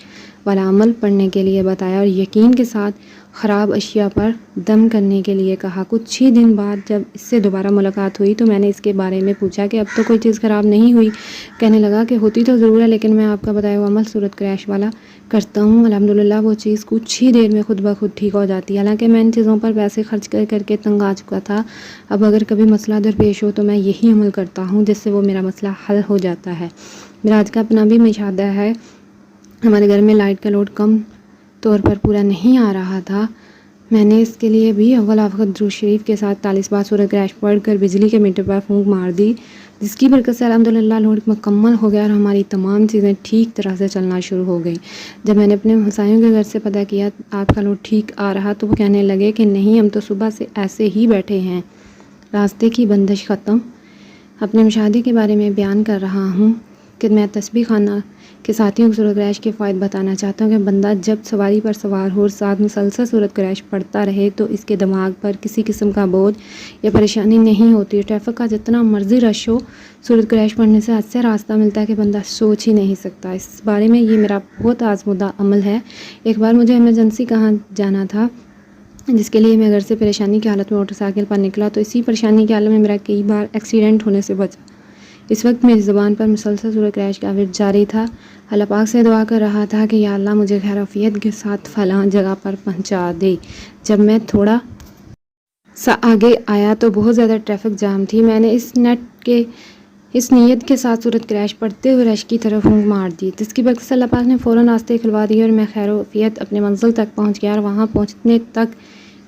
والا عمل پڑھنے کے لیے بتایا اور یقین کے ساتھ خراب اشیاء پر دم کرنے کے لیے کہا۔ کچھ ہی دن بعد جب اس سے دوبارہ ملاقات ہوئی تو میں نے اس کے بارے میں پوچھا کہ اب تو کوئی چیز خراب نہیں ہوئی؟ کہنے لگا کہ ہوتی تو ضرور ہے، لیکن میں آپ کا بتایا ہوا عمل سورۃ قریش والا کرتا ہوں، الحمدللہ وہ چیز کچھ ہی دیر میں خود بخود ٹھیک ہو جاتی ہے۔ حالانکہ میں ان چیزوں پر پیسے خرچ کر کر کے تنگ آ چکا تھا، اب اگر کبھی مسئلہ درپیش ہو تو میں یہی عمل کرتا ہوں، جس سے وہ میرا مسئلہ حل ہو جاتا ہے۔ میرا آج کا اپنا بھی مشاہدہ ہے، ہمارے گھر میں لائٹ کا لوڈ کم طور پر پورا نہیں آ رہا تھا۔ میں نے اس کے لیے بھی اول وقت درود شریف کے ساتھ 40 بار سورۃ قریش پڑھ کر بجلی کے میٹر پر پھونک مار دی، جس کی برکت سے الحمدللہ لوڈ مکمل ہو گیا اور ہماری تمام چیزیں ٹھیک طرح سے چلنا شروع ہو گئیں۔ جب میں نے اپنے ہمسایوں کے گھر سے پتہ کیا آپ کا لوڈ ٹھیک آ رہا تو وہ کہنے لگے کہ نہیں، ہم تو صبح سے ایسے ہی بیٹھے ہیں۔ راستے کی بندش ختم۔ اپنے مشاہدے کے بارے میں بیان کر رہا ہوں کہ میں تسبیح خانہ کے ساتھیوں کو سورۃ قریش کے فوائد بتانا چاہتا ہوں کہ بندہ جب سواری پر سوار ہو اور ساتھ مسلسل سورۃ قریش پڑھتا رہے تو اس کے دماغ پر کسی قسم کا بوجھ یا پریشانی نہیں ہوتی۔ ٹریفک کا جتنا مرضی رش ہو، سورۃ قریش پڑھنے سے ایسے راستہ ملتا ہے کہ بندہ سوچ ہی نہیں سکتا۔ اس بارے میں یہ میرا بہت آزمودہ عمل ہے۔ ایک بار مجھے ایمرجنسی کہاں جانا تھا، جس کے لیے میں گھر سے پریشانی کی حالت میں موٹر سائیکل پر نکلا تو اسی پریشانی کے عالم میں میرا کئی بار ایکسیڈنٹ ہونے سے بچا۔ اس وقت میری زبان پر مسلسل سورۃ قریش کا ورد جاری تھا۔ اللہ پاک سے دعا کر رہا تھا کہ یا اللہ مجھے خیر عافیت کے ساتھ فلاں جگہ پر پہنچا دے۔ جب میں تھوڑا سا آگے آیا تو بہت زیادہ ٹریفک جام تھی۔ میں نے اس نیت کے ساتھ سورۃ قریش پڑھتے ہوئے رش کی طرف پھونک مار دی، جس کی برکت سے اللہ پاک نے فوراً راستے کھلوا دیے اور میں خیر و عافیت اپنے منزل تک پہنچ گیا، اور وہاں پہنچنے تک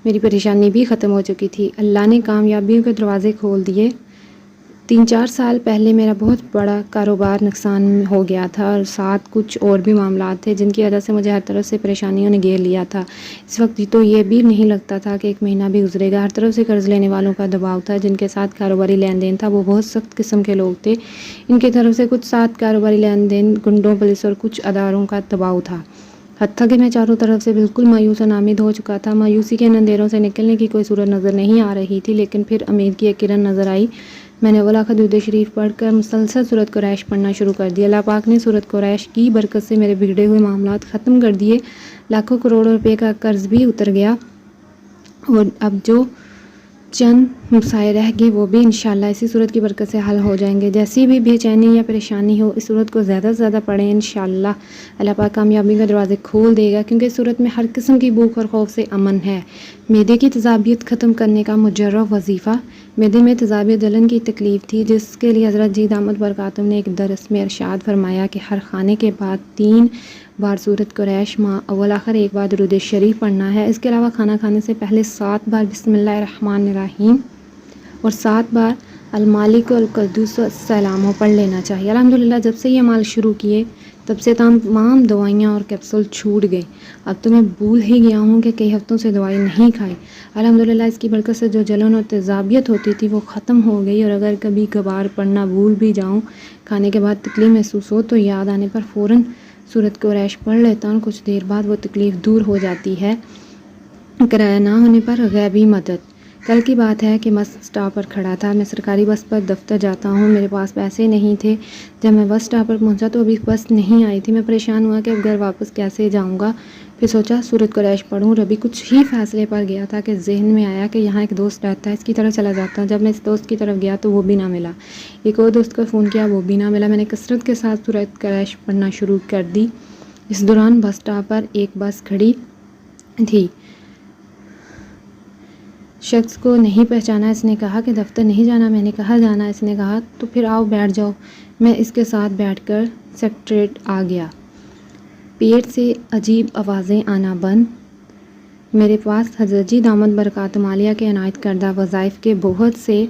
میری پریشانی بھی ختم ہو چکی تھی۔ اللہ نے کامیابیوں کے دروازے کھول دیے۔ 3-4 سال پہلے میرا بہت بڑا کاروبار نقصان ہو گیا تھا اور ساتھ کچھ اور بھی معاملات تھے جن کی وجہ سے مجھے ہر طرف سے پریشانیوں نے گھیر لیا تھا۔ اس وقت تو یہ بھی نہیں لگتا تھا کہ ایک مہینہ بھی گزرے گا۔ ہر طرف سے قرض لینے والوں کا دباؤ تھا، جن کے ساتھ کاروباری لین دین تھا وہ بہت سخت قسم کے لوگ تھے۔ ان کی طرف سے کچھ ساتھ کاروباری لین دین، گنڈوں، پولیس اور کچھ اداروں کا دباؤ تھا، حتیٰ کہ میں چاروں طرف سے بالکل مایوس و نامید ہو چکا تھا۔ مایوسی کے ان اندھیروں سے نکلنے کی کوئی صورت نظر نہیں آ رہی تھی، لیکن پھر امید کی ایک کرن نظر آئی۔ میں نے اول درود شریف پڑھ کر مسلسل سورۃ قریش پڑھنا شروع کر دیا۔ اللہ پاک نے سورۃ قریش کی برکت سے میرے بگڑے ہوئے معاملات ختم کر دیے، لاکھوں کروڑوں روپے کا قرض بھی اتر گیا، اور اب جو چند مسائل رہ گئے وہ بھی انشاءاللہ اسی سورت کی برکت سے حل ہو جائیں گے۔ جیسی بھی بے چینی یا پریشانی ہو، اس سورت کو زیادہ سے زیادہ پڑھیں، انشاءاللہ اللہ پاک کامیابی کے دروازے کھول دے گا، کیونکہ اس سورت میں ہر قسم کی بھوک اور خوف سے امن ہے۔ معدے کی تیزابیت ختم کرنے کا مجرب وظیفہ۔ معدے میں تیزابیت جلن کی تکلیف تھی، جس کے لیے حضرت جی دامت برکاتہم نے ایک درس میں ارشاد فرمایا کہ ہر کھانے کے بعد 3 بار سورۃ قریش، ماں اول آخر 1 بار درود شریف پڑھنا ہے۔ اس کے علاوہ کھانا کھانے سے پہلے 7 بار بسم اللہ الرحمن الرحیم اور 7 بار المالک القدوس السلام پڑھ لینا چاہیے۔ الحمدللہ جب سے یہ عمل شروع کیے تب سے تمام دوائیاں اور کیپسول چھوٹ گئے۔ اب تو میں بھول ہی گیا ہوں کہ کئی ہفتوں سے دوائی نہیں کھائی۔ الحمدللہ اس کی برکت سے جو جلن اور تیزابیت ہوتی تھی وہ ختم ہو گئی، اور اگر کبھی کبھار پڑھنا بھول بھی جاؤں، کھانے کے بعد تکلیف محسوس ہو تو یاد آنے پر فوراً سورۃ قریش پڑھ لیتا ہوں، کچھ دیر بعد وہ تکلیف دور ہو جاتی ہے۔ کرایہ نہ ہونے پر غیبی مدد۔ کل کی بات ہے کہ بس اسٹاپ پر کھڑا تھا۔ میں سرکاری بس پر دفتر جاتا ہوں، میرے پاس پیسے نہیں تھے۔ جب میں بس اسٹاپ پر پہنچا تو ابھی بس نہیں آئی تھی۔ میں پریشان ہوا کہ اب گھر واپس کیسے جاؤں گا، پھر سوچا سورۃ قریش پڑھوں، اور ابھی کچھ ہی فاصلے پر گیا تھا کہ ذہن میں آیا کہ یہاں ایک دوست رہتا ہے، اس کی طرف چلا جاتا ہوں۔ جب میں اس دوست کی طرف گیا تو وہ بھی نہ ملا، ایک اور دوست کو فون کیا، وہ بھی نہ ملا۔ میں نے کثرت کے ساتھ سورۃ قریش پڑھنا شروع کر دی۔ اس دوران بس اسٹاپ پر ایک بس کھڑی تھی، شخص کو نہیں پہچانا۔ اس نے کہا کہ دفتر نہیں جانا؟ میں نے کہا جانا۔ اس نے کہا تو پھر آؤ بیٹھ جاؤ۔ میں اس کے ساتھ بیٹھ کر سیکریٹریٹ آ گیا۔ پیٹ سے عجیب آوازیں آنا بند۔ میرے پاس حضرت جی دامت برکاتہم عالیہ کے عنایت کردہ وظائف کے بہت سے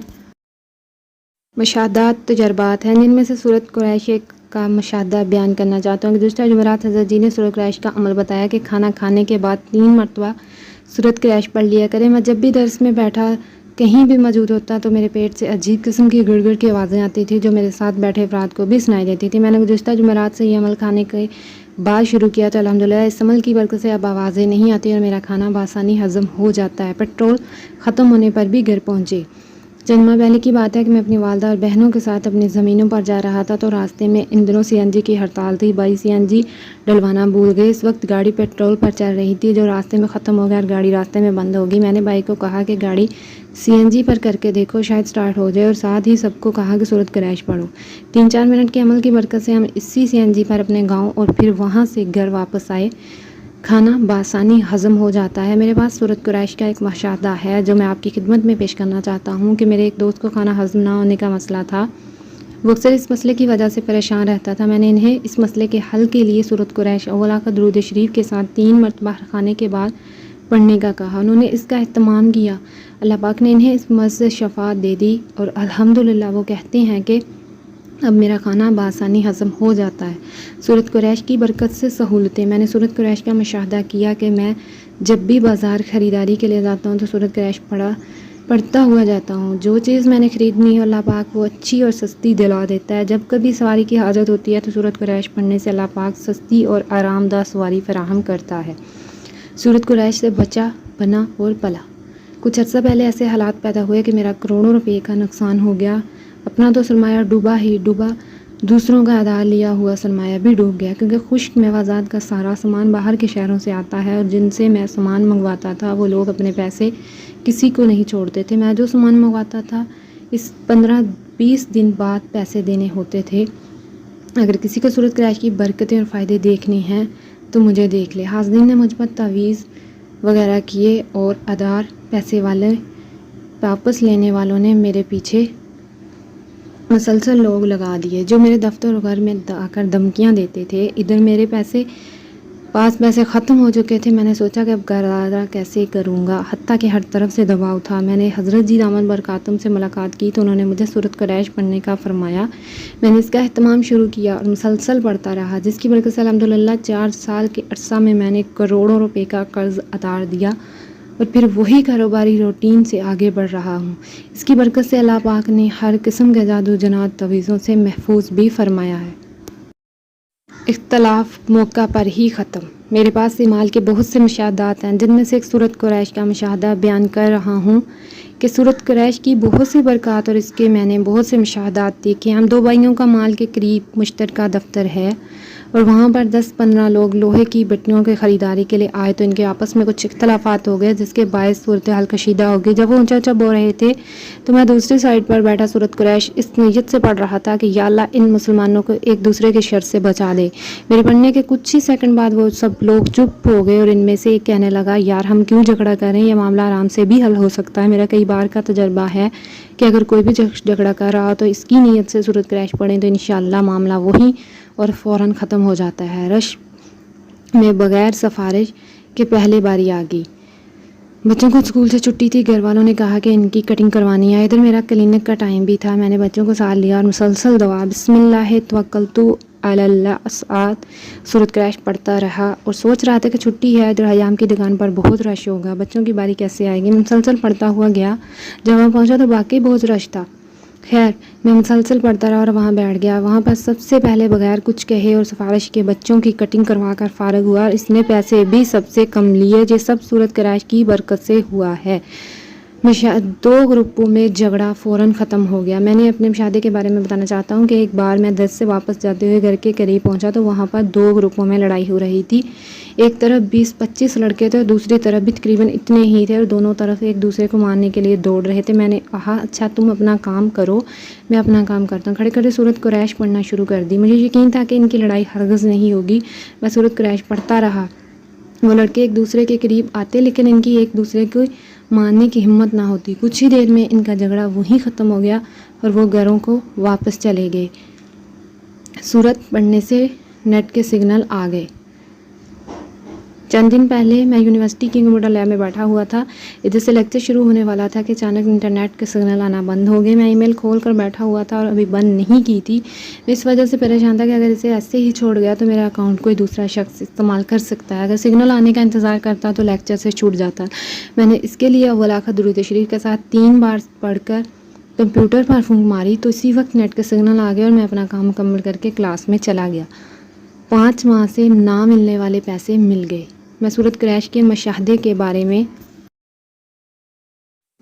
مشاہدات، تجربات ہیں، جن میں سے سورۃ قریش ایک کا مشاہدہ بیان کرنا چاہتا ہوں کہ گزشتہ جمعرات حضرت جی نے سورۃ قریش کا عمل بتایا کہ کھانا کھانے کے بعد 3 مرتبہ سورۃ قریش پڑھ لیا کریں۔ میں جب بھی درس میں بیٹھا کہیں بھی موجود ہوتا تو میرے پیٹ سے عجیب قسم کی گڑ گڑ کی آوازیں آتی تھی جو میرے ساتھ بیٹھے افراد کو بھی سنائی دیتی تھی۔ میں نے گزشتہ جمعرات سے یہ عمل کھانے کے بعد شروع کیا تو الحمدللہ اس عمل کی برکت سے اب آوازیں نہیں آتی اور میرا کھانا بآسانی ہضم ہو جاتا ہے۔ پیٹرول ختم ہونے پر بھی گھر پہنچے۔ چند ماہ پہلے کی بات ہے کہ میں اپنی والدہ اور بہنوں کے ساتھ اپنی زمینوں پر جا رہا تھا تو راستے میں ان دنوں سی این جی کی ہڑتال تھی۔ بھائی سی این جی ڈلوانا بھول گئے۔ اس وقت گاڑی پیٹرول پر چل رہی تھی جو راستے میں ختم ہو گیا اور گاڑی راستے میں بند ہوگی۔ میں نے بھائی کو کہا کہ گاڑی سی این جی پر کر کے دیکھو، شاید سٹارٹ ہو جائے، اور ساتھ ہی سب کو کہا کہ سورۃ قریش پڑھو۔ 3-4 منٹ کے عمل کی برکت سے ہم اسی سی این جی پر اپنے گاؤں اور پھر وہاں سے گھر واپس آئے۔ کھانا بآسانی ہضم ہو جاتا ہے۔ میرے پاس سورۃ قریش کا ایک مشاہدہ ہے جو میں آپ کی خدمت میں پیش کرنا چاہتا ہوں کہ میرے ایک دوست کو کھانا ہضم نہ ہونے کا مسئلہ تھا۔ وہ اکثر اس مسئلے کی وجہ سے پریشان رہتا تھا۔ میں نے انہیں اس مسئلے کے حل کے لیے سورۃ قریش اولا کا درود شریف کے ساتھ 3 مرتبہ کھانے کے بعد پڑھنے کا کہا۔ انہوں نے اس کا اہتمام کیا۔ اللہ پاک نے انہیں اس مرض سے شفا دے دی اور الحمدللہ وہ کہتے ہیں کہ اب میرا کھانا بآسانی ہضم ہو جاتا ہے۔ سورۃ قریش کی برکت سے سہولتیں۔ میں نے سورۃ قریش کا مشاہدہ کیا کہ میں جب بھی بازار خریداری کے لیے جاتا ہوں تو سورۃ قریش پڑھتا ہوا جاتا ہوں۔ جو چیز میں نے خریدنی ہے اللہ پاک وہ اچھی اور سستی دلا دیتا ہے۔ جب کبھی سواری کی حاجت ہوتی ہے تو سورۃ قریش پڑھنے سے اللہ پاک سستی اور آرام دہ سواری فراہم کرتا ہے۔ سورۃ قریش سے بچا بنا اور پلا۔ کچھ عرصہ پہلے ایسے حالات پیدا ہوئے کہ میرا کروڑوں روپے کا نقصان ہو گیا۔ اپنا تو سرمایہ ڈوبا ہی ڈوبا، دوسروں کا ادھار لیا ہوا سرمایہ بھی ڈوب گیا، کیونکہ خشک میوہ کا سارا سامان باہر کے شہروں سے آتا ہے اور جن سے میں سامان منگواتا تھا وہ لوگ اپنے پیسے کسی کو نہیں چھوڑتے تھے۔ میں جو سامان منگواتا تھا اس 15-20 دن بعد پیسے دینے ہوتے تھے۔ اگر کسی کو سورۃ قریش کی برکتیں اور فائدے دیکھنے ہیں تو مجھے دیکھ لے۔ حاضرین نے مجھ پر تعویذ وغیرہ کیے اور ادھار پیسے والے واپس لینے والوں نے میرے پیچھے مسلسل لوگ لگا دیے جو میرے دفتر اور گھر میں آ کر دھمکیاں دیتے تھے۔ ادھر میرے پاس پیسے ختم ہو چکے تھے۔ میں نے سوچا کہ اب گزارا کیسے کروں گا، حتیٰ کہ ہر طرف سے دباؤ تھا۔ میں نے حضرت جی دامت برکاتہم سے ملاقات کی تو انہوں نے مجھے سورۃ قریش پڑھنے کا فرمایا۔ میں نے اس کا اہتمام شروع کیا اور مسلسل پڑھتا رہا، جس کی برکت سے الحمدللہ 4 سال کے عرصہ میں نے کروڑوں روپے کا قرض اتار دیا اور پھر وہی کاروباری روٹین سے آگے بڑھ رہا ہوں۔ اس کی برکت سے اللہ پاک نے ہر قسم کے جادو جنات تعویذوں سے محفوظ بھی فرمایا ہے۔ اختلاف موقع پر ہی ختم۔ میرے پاس استعمال کے بہت سے مشاہدات ہیں جن میں سے ایک سورۃ قریش کا مشاہدہ بیان کر رہا ہوں کہ سورۃ قریش کی بہت سی برکات اور اس کے میں نے بہت سے مشاہدات دیکھے۔ ہم 2 بھائیوں کا مال کے قریب مشترکہ دفتر ہے اور وہاں پر 10-15 لوگ لوہے کی بٹیوں کی خریداری کے لیے آئے تو ان کے آپس میں کچھ اختلافات ہو گئے جس کے باعث صورتحال کشیدہ ہو گئی۔ جب وہ اونچا بول رہے تھے تو میں دوسری سائڈ پر بیٹھا سورۃ قریش اس نیت سے پڑھ رہا تھا کہ یا اللہ ان مسلمانوں کو ایک دوسرے کے شر سے بچا دے۔ میرے پڑھنے کے کچھ ہی سیکنڈ بعد وہ سب لوگ چپ ہو گئے اور ان میں سے ایک کہنے لگا یار ہم کیوں جھگڑا کریں، یہ معاملہ آرام سے بھی حل ہو سکتا ہے۔ میرا کئی بار کا تجربہ ہے کہ اگر کوئی بھی جھگڑا کر رہا ہو تو اس کی نیت سے سورۃ قریش پڑھیں تو انشاءاللہ معاملہ وہی اور فوراً ختم ہو جاتا ہے۔ رش میں بغیر سفارش کے پہلے باری آ گئی۔ بچوں کو اسکول سے چھٹی تھی، گھر والوں نے کہا کہ ان کی کٹنگ کروانی ہے۔ ادھر میرا کلینک کا ٹائم بھی تھا۔ میں نے بچوں کو ساتھ لیا اور مسلسل دعا بسم اللہ توکلت علی اللہ سورۃ قریش پڑھتا رہا اور سوچ رہا تھا کہ چھٹی ہے، ادھر حیام کی دکان پر بہت رش ہوگا، بچوں کی باری کیسے آئے گی۔ مسلسل پڑھتا ہوا گیا۔ جب وہاں پہنچا تو واقعی بہت رش تھا۔ خیر میں مسلسل پڑھتا رہا اور وہاں بیٹھ گیا۔ وہاں پر سب سے پہلے بغیر کچھ کہے اور سفارش کے بچوں کی کٹنگ کروا کر فارغ ہوا اور اس نے پیسے بھی سب سے کم لیے۔ یہ سب سورۃ قریش کی برکت سے ہوا ہے۔ 2 گروپوں میں جھگڑا فوراً ختم ہو گیا۔ میں نے اپنے مشاہدے کے بارے میں بتانا چاہتا ہوں کہ ایک بار میں درس سے واپس جاتے ہوئے گھر کے قریب پہنچا تو وہاں پر 2 گروپوں میں لڑائی ہو رہی تھی۔ ایک طرف 20-25 لڑکے تھے اور دوسری طرف بھی تقریباً اتنے ہی تھے اور دونوں طرف ایک دوسرے کو مارنے کے لیے دوڑ رہے تھے۔ میں نے کہا اچھا تم اپنا کام کرو، میں اپنا کام کرتا ہوں۔ کھڑے کھڑے سورۃ قریش پڑھنا شروع کر دی۔ مجھے یقین تھا کہ ان کی لڑائی ہرگز نہیں ہوگی۔ میں سورۃ قریش پڑھتا رہا۔ وہ لڑکے ایک دوسرے کے قریب آتے لیکن ان کی ایک دوسرے کو مارنے کی ہمت نہ ہوتی۔ کچھ ہی دیر میں ان کا جھگڑا وہیں ختم ہو گیا اور وہ گھروں کو واپس چلے گئے۔ سورت پڑھنے سے نیٹ کے سگنل آ گئے۔ چند دن پہلے میں یونیورسٹی کی کمپیوٹر لیب میں بیٹھا ہوا تھا. ادھر سے لیکچر شروع ہونے والا تھا کہ اچانک انٹرنیٹ کے سگنل آنا بند ہو گئے. میں ای میل کھول کر بیٹھا ہوا تھا اور ابھی بند نہیں کی تھی. میں اس وجہ سے پریشان تھا کہ اگر اسے ایسے ہی چھوڑ گیا تو میرا اکاؤنٹ کوئی دوسرا شخص استعمال کر سکتا ہے. اگر سگنل آنے کا انتظار کرتا تو لیکچر سے چھوٹ جاتا. میں نے اس کے لیے اول آخر درود شریف کے ساتھ 3 بار پڑھ کر کمپیوٹر پر پھونک ماری تو اسی وقت نیٹ کے سگنل آ گئے اور میں اپنا کام مکمل کر کے کلاس میں چلا گیا. 5 ماہ سے نہ ملنے والے پیسے مل گئے. میں سورت قریش کے مشاہدے کے بارے میں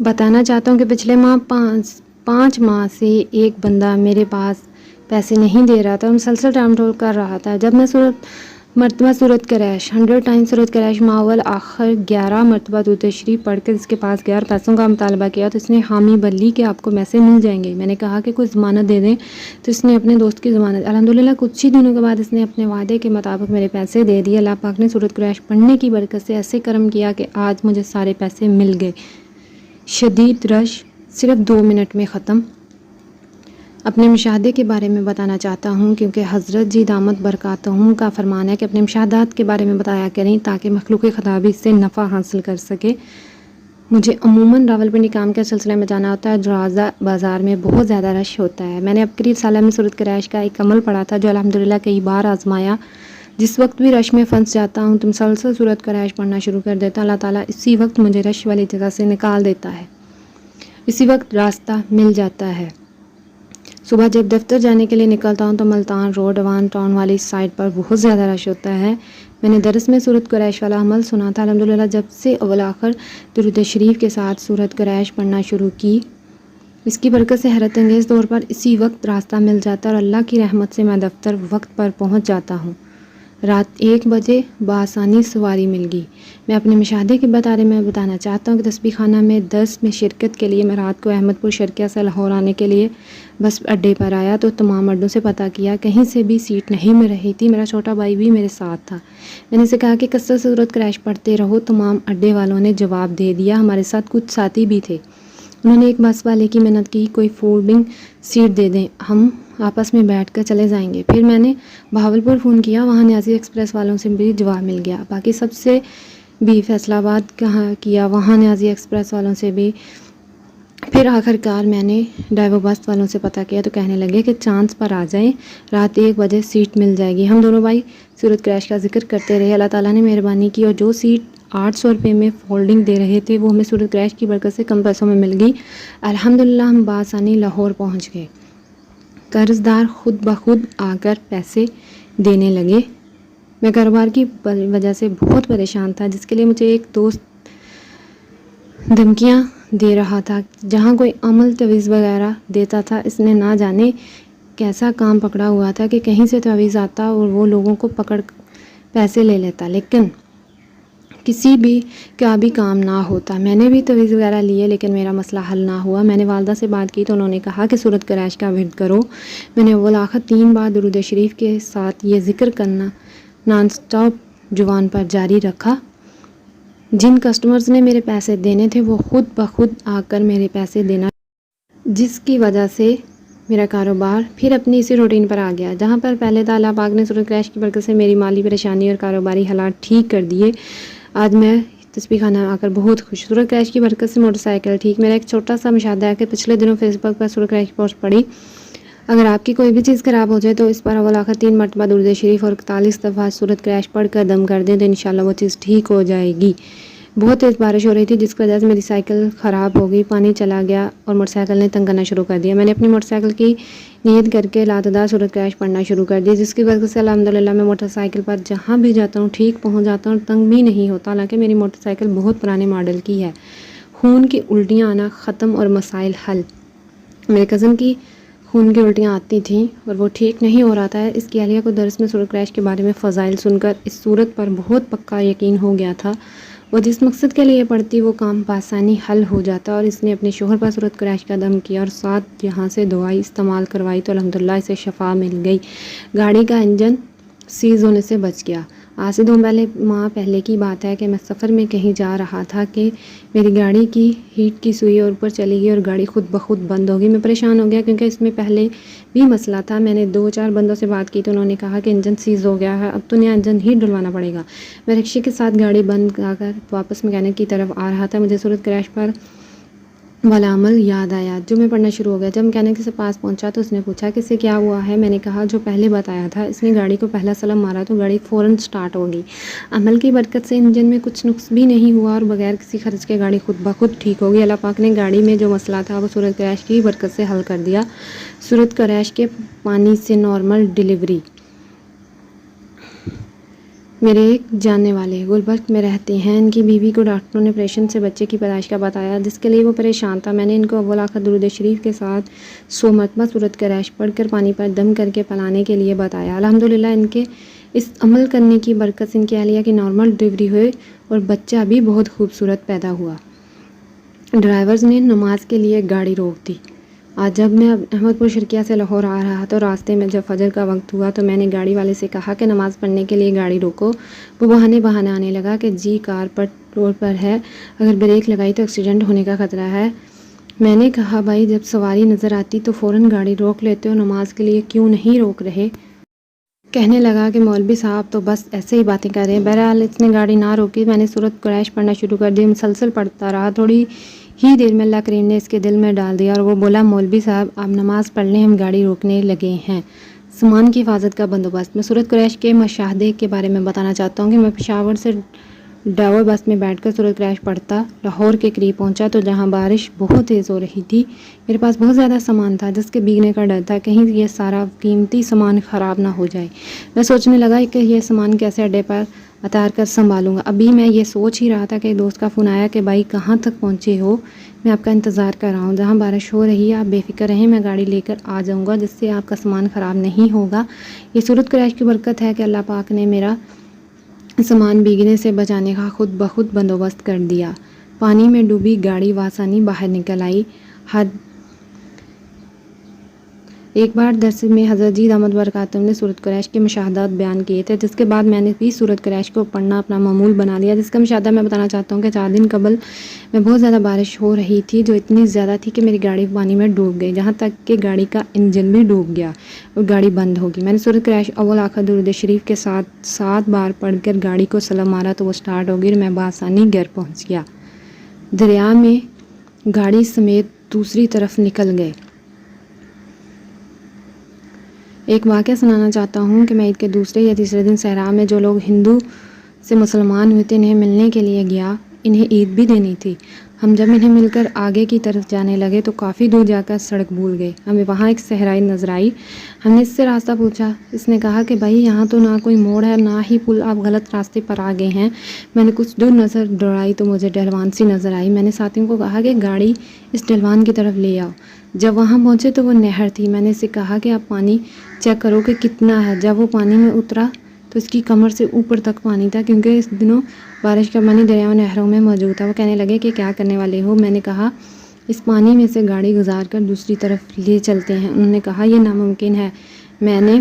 بتانا چاہتا ہوں کہ پچھلے ماہ 5 ماہ سے ایک بندہ میرے پاس پیسے نہیں دے رہا تھا اور مسلسل ٹائم ٹول کر رہا تھا. جب میں مرتبہ سورت قریش 100 ٹائم سورت قریش ماول آخر 11 مرتبہ درود شریف پڑھ کر اس کے پاس گیا اور پیسوں کا مطالبہ کیا تو اس نے حامی بلی کہ آپ کو پیسے مل جائیں گے. میں نے کہا کہ کوئی ضمانت دے دیں تو اس نے اپنے دوست کی ضمانت. الحمدللہ کچھ ہی دنوں کے بعد اس نے اپنے وعدے کے مطابق میرے پیسے دے دیے. اللہ پاک نے سورت قریش پڑھنے کی برکت سے ایسے کرم کیا کہ آج مجھے سارے پیسے مل گئے. شدید رش صرف 2 منٹ میں ختم. اپنے مشاہدے کے بارے میں بتانا چاہتا ہوں کیونکہ حضرت جی دامت برکاتہم کا فرمان ہے کہ اپنے مشاہدات کے بارے میں بتایا کریں تاکہ مخلوق خدا بھی اس سے نفع حاصل کر سکے. مجھے عموماً راولپنڈی کام کے سلسلے میں جانا ہوتا ہے. درازہ بازار میں بہت زیادہ رش ہوتا ہے. میں نے اب قریب سالہ میں سورت قریش کا ایک عمل پڑھا تھا جو الحمدللہ کئی بار آزمایا. جس وقت بھی رش میں پھنس جاتا ہوں تو مسلسل سورت قریش پڑھنا شروع کر دیتا. اللہ تعالیٰ اسی وقت مجھے رش والی جگہ سے نکال دیتا ہے. اسی وقت راستہ مل جاتا ہے. صبح جب دفتر جانے کے لیے نکلتا ہوں تو ملتان روڈ اوان ٹاؤن والی سائڈ پر بہت زیادہ رش ہوتا ہے. میں نے درس میں سورت قریش والا عمل سنا تھا. الحمدللہ جب سے اول آخر درود شریف کے ساتھ سورت قریش پڑھنا شروع کی اس کی برکت سے حیرت انگیز طور پر اسی وقت راستہ مل جاتا ہے اور اللہ کی رحمت سے میں دفتر وقت پر پہنچ جاتا ہوں. رات 1 بجے بآسانی سواری مل گئی. میں اپنے مشاہدے کے بارے میں بتانا چاہتا ہوں کہ تسبیح خانہ میں درس میں شرکت کے لیے میں رات کو احمد پور شرکیہ سے لاہور آنے کے لیے بس اڈے پر آیا تو تمام مردوں سے پتہ کیا کہیں سے بھی سیٹ نہیں مل رہی تھی. میرا چھوٹا بھائی بھی میرے ساتھ تھا. میں نے اسے کہا کہ کثرت سے سورت قریش پڑھتے رہو. تمام اڈے والوں نے جواب دے دیا. ہمارے ساتھ کچھ ساتھی بھی تھے. انہوں نے ایک بس والے کی منت کی کوئی فولڈنگ سیٹ دے دیں, ہم آپس میں بیٹھ کر چلے جائیں گے. پھر میں نے بہاولپور فون کیا, وہاں نیازی ایکسپریس والوں سے بھی جواب مل گیا. باقی سب سے بھی فیصلہ آباد کہاں کیا, وہاں نیازی ایکسپریس والوں سے بھی. پھر آخر کار میں نے ڈائیو بس والوں سے پتہ کیا تو کہنے لگے کہ چانس پر آ جائیں, رات 1 بجے سیٹ مل جائے گی. ہم دونوں بھائی سورت قریش کا ذکر کرتے رہے. اللہ تعالیٰ نے مہربانی کی اور جو سیٹ 800 روپے میں فولڈنگ دے رہے تھے وہ ہمیں سورت قریش کی برکت سے کم پیسوں میں مل گئی. الحمدللہ ہم بآسانی لاہور پہنچ گئے. قرض دار خود بخود آ کر پیسے دینے لگے. میں کاروبار کی وجہ سے بہت پریشان تھا جس کے لیے مجھے ایک دوست دھمکیاں دے رہا تھا. جہاں کوئی عمل تعویذ وغیرہ دیتا تھا اس نے نہ جانے کیسا کام پکڑا ہوا تھا کہ کہیں سے تعویذ آتا اور وہ لوگوں کو پکڑ پیسے لے لیتا, لیکن کسی بھی کا بھی کام نہ ہوتا. میں نے بھی تعویذ وغیرہ لیے لیکن میرا مسئلہ حل نہ ہوا. میں نے والدہ سے بات کی تو انہوں نے کہا کہ سورت قریش کا ورد کرو. میں نے اول آخر 3 بار درود شریف کے ساتھ یہ ذکر کرنا نان سٹاپ زبان پر جاری رکھا. جن کسٹمرز نے میرے پیسے دینے تھے وہ خود بخود آ کر میرے پیسے دینا, جس کی وجہ سے میرا کاروبار پھر اپنی اسی روٹین پر آ گیا. جہاں پر پہلے تھا اللہ پاک نے سورت قریش کی برکت سے میری مالی پریشانی اور کاروباری حالات ٹھیک کر دیے. آج میں تسبیح خانہ آ کر بہت خوش. سورت قریش کی برکت سے موٹر سائیکل ٹھیک. میرا ایک چھوٹا سا مشاہدہ ہے کہ پچھلے دنوں فیس بک پر سورت قریش کی پوسٹ پڑی. اگر آپ کی کوئی بھی چیز خراب ہو جائے تو اس پر اول آخر 3 مرتبہ درود شریف اور 41 دفعہ سورت قریش پڑھ کر دم کر دیں تو انشاءاللہ وہ چیز ٹھیک ہو جائے گی. بہت تیز بارش ہو رہی تھی جس کی وجہ سے میری سائیکل خراب ہو گئی. پانی چلا گیا اور موٹر سائیکل نے تنگ کرنا شروع کر دیا. میں نے اپنی موٹر سائیکل کی نیت کر کے لاتعداد سورت قریش پڑھنا شروع کر دی جس کی وجہ سے الحمدللہ میں موٹر سائیکل پر جہاں بھی جاتا ہوں ٹھیک پہنچ جاتا ہوں, تنگ بھی نہیں ہوتا. حالانکہ میری موٹر سائیکل بہت پرانے ماڈل کی ہے. خون کی الٹیاں آنا ختم اور مسائل حل. میرے کزن کی خون کی الٹیاں آتی تھیں اور وہ ٹھیک نہیں ہو رہا تھا. اس کی اہلیہ کو درس میں سورت قریش کے بارے میں فضائل سن کر اس صورت پر بہت پکا یقین ہو گیا تھا. وہ جس مقصد کے لیے پڑھتی وہ کام بآسانی حل ہو جاتا اور اس نے اپنے شوہر پر سورت قریش کا دم کیا اور ساتھ یہاں سے دوائی استعمال کروائی تو الحمدللہ اسے شفا مل گئی. گاڑی کا انجن سیز ہونے سے بچ گیا. آج سے 2 ماہ پہلے کی بات ہے کہ میں سفر میں کہیں جا رہا تھا کہ میری گاڑی کی ہیٹ کی سوئی اور اوپر چلی گئی اور گاڑی خود بخود بند ہو گئی۔ میں پریشان ہو گیا کیونکہ اس میں پہلے بھی مسئلہ تھا۔ میں نے 2-4 بندوں سے بات کی تو انہوں نے کہا کہ انجن سیز ہو گیا ہے، اب تو نیا انجن ہی ڈلوانا پڑے گا۔ میں رکشے کے ساتھ گاڑی بند کر واپس میکینک کی طرف آ رہا تھا، مجھے صورت کریش پر والا عمل یاد آیا جو میں پڑھنا شروع ہو گیا۔ جب میکینک کے پاس پہنچا تو اس نے پوچھا کہ اسے کیا ہوا ہے۔ میں نے کہا جو پہلے بتایا تھا، اس نے گاڑی کو پہلا سلم مارا تو گاڑی فوراً سٹارٹ ہو گئی۔ عمل کی برکت سے انجن میں کچھ نقص بھی نہیں ہوا اور بغیر کسی خرچ کے گاڑی خود بخود ٹھیک ہو گئی۔ اللہ پاک نے گاڑی میں جو مسئلہ تھا وہ صورت کریش کی برکت سے حل کر دیا۔ صورت کریش کے پانی سے نارمل ڈیلیوری۔ میرے ایک جاننے والے گلبرگ میں رہتے ہیں، ان کی بیوی کو ڈاکٹروں نے آپریشن سے بچے کی پیدائش کا بتایا جس کے لیے وہ پریشان تھا۔ میں نے ان کو اول آخر درود شریف کے ساتھ 100 مرتبہ صورت کریش پڑھ کر پانی پر دم کر کے پلانے کے لیے بتایا۔ الحمدللہ ان کے اس عمل کرنے کی برکت سے ان کی اہلیہ کی نارمل ڈلیوری ہوئی اور بچہ بھی بہت خوبصورت پیدا ہوا۔ ڈرائیورز نے نماز کے لیے گاڑی روک دی۔ آج جب میں احمد پور شرقیہ سے لاہور آ رہا تھا، راستے میں جب فجر کا وقت ہوا تو میں نے گاڑی والے سے کہا کہ نماز پڑھنے کے لیے گاڑی روکو۔ وہ بہانے آنے لگا کہ جی کار پر روڈ پر ہے، اگر بریک لگائی تو ایکسیڈنٹ ہونے کا خطرہ ہے۔ میں نے کہا بھائی جب سواری نظر آتی تو فوراً گاڑی روک لیتے ہو، نماز کے لیے کیوں نہیں روک رہے؟ کہنے لگا کہ مولوی صاحب تو بس ایسے ہی باتیں کر رہے ہیں۔ بہرحال اس نے گاڑی نہ روکی، میں نے صورت کریش پڑھنا شروع کر دی، مسلسل پڑھتا رہا۔ تھوڑی ہی دیر میں اللہ کریم نے اس کے دل میں ڈال دیا اور وہ بولا مولوی صاحب آپ نماز پڑھ لیں، ہم گاڑی روکنے لگے ہیں۔ سامان کی حفاظت کا بندوبست۔ میں صورت کریش کے مشاہدے کے بارے میں بتانا چاہتا ہوں کہ میں پشاور سے ڈاور بس میں بیٹھ کر صورت کریش پڑھتا لاہور کے قریب پہنچا تو جہاں بارش بہت تیز ہو رہی تھی، میرے پاس بہت زیادہ سامان تھا جس کے بھیگنے کا ڈر تھا، کہیں یہ سارا قیمتی سامان خراب نہ ہو جائے۔ میں سوچنے لگا کہ یہ سامان کیسے اڈے پر اتار کر سنبھالوں گا۔ ابھی میں یہ سوچ ہی رہا تھا کہ دوست کا فون آیا کہ بھائی کہاں تک پہنچے ہو، میں آپ کا انتظار کر رہا ہوں، جہاں بارش ہو رہی ہے آپ بے فکر رہیں، میں گاڑی لے کر آ جاؤں گا جس سے آپ کا سامان خراب نہیں ہوگا۔ یہ صورت کریش کی برکت ہے کہ اللہ پاک نے میرا سامان بھیگنے سے بچانے کا خود بخود بندوبست کر دیا۔ پانی میں ڈوبی گاڑی بآسانی باہر نکل آئی۔ ایک بار درس میں حضرت جی دامت برکاتہ نے صورت کریش کے مشاہدات بیان کیے تھے، جس کے بعد میں نے بھی صورت کریش کو پڑھنا اپنا معمول بنا لیا، جس کا مشاہدہ میں بتانا چاہتا ہوں کہ 4 دن قبل میں بہت زیادہ بارش ہو رہی تھی جو اتنی زیادہ تھی کہ میری گاڑی پانی میں ڈوب گئی، جہاں تک کہ گاڑی کا انجن بھی ڈوب گیا اور گاڑی بند ہوگی۔ میں نے صورت کریش اول آخر درود شریف کے ساتھ 7 بار پڑھ کر گاڑی کو سلام مارا تو وہ سٹارٹ ہو گئی اور میں بآسانی گھر پہنچ گیا۔ دریا میں گاڑی سمیت دوسری طرف نکل گئے۔ ایک واقعہ سنانا چاہتا ہوں کہ میں عید کے دوسرے یا تیسرے دن صحرا میں جو لوگ ہندو سے مسلمان ہوئے تھے انہیں ملنے کے لیے گیا، انہیں عید بھی دینی تھی۔ ہم جب انہیں مل کر آگے کی طرف جانے لگے تو کافی دور جا کر سڑک بھول گئے، ہمیں وہاں ایک صحرائی نظر آئی۔ ہم نے اس سے راستہ پوچھا، اس نے کہا کہ بھائی یہاں تو نہ کوئی موڑ ہے نہ ہی پل، آپ غلط راستے پر آ گئے ہیں۔ میں نے کچھ دور نظر دوڑائی تو مجھے ڈھلوان سی نظر آئی۔ میں نے ساتھیوں کو کہا کہ گاڑی اس ڈھلوان کی طرف لے آؤ۔ جب وہاں پہنچے تو وہ نہر تھی۔ میں نے اسے کہا کہ آپ پانی چیک کرو کہ کتنا ہے۔ جب وہ پانی میں اترا تو اس کی کمر سے اوپر تک پانی تھا، کیونکہ اس دنوں بارش کا پانی دریاؤں و نہروں میں موجود تھا۔ وہ کہنے لگے کہ کیا کرنے والے ہو؟ میں نے کہا اس پانی میں سے گاڑی گزار کر دوسری طرف لے چلتے ہیں۔ انہوں نے کہا یہ ناممکن ہے۔ میں نے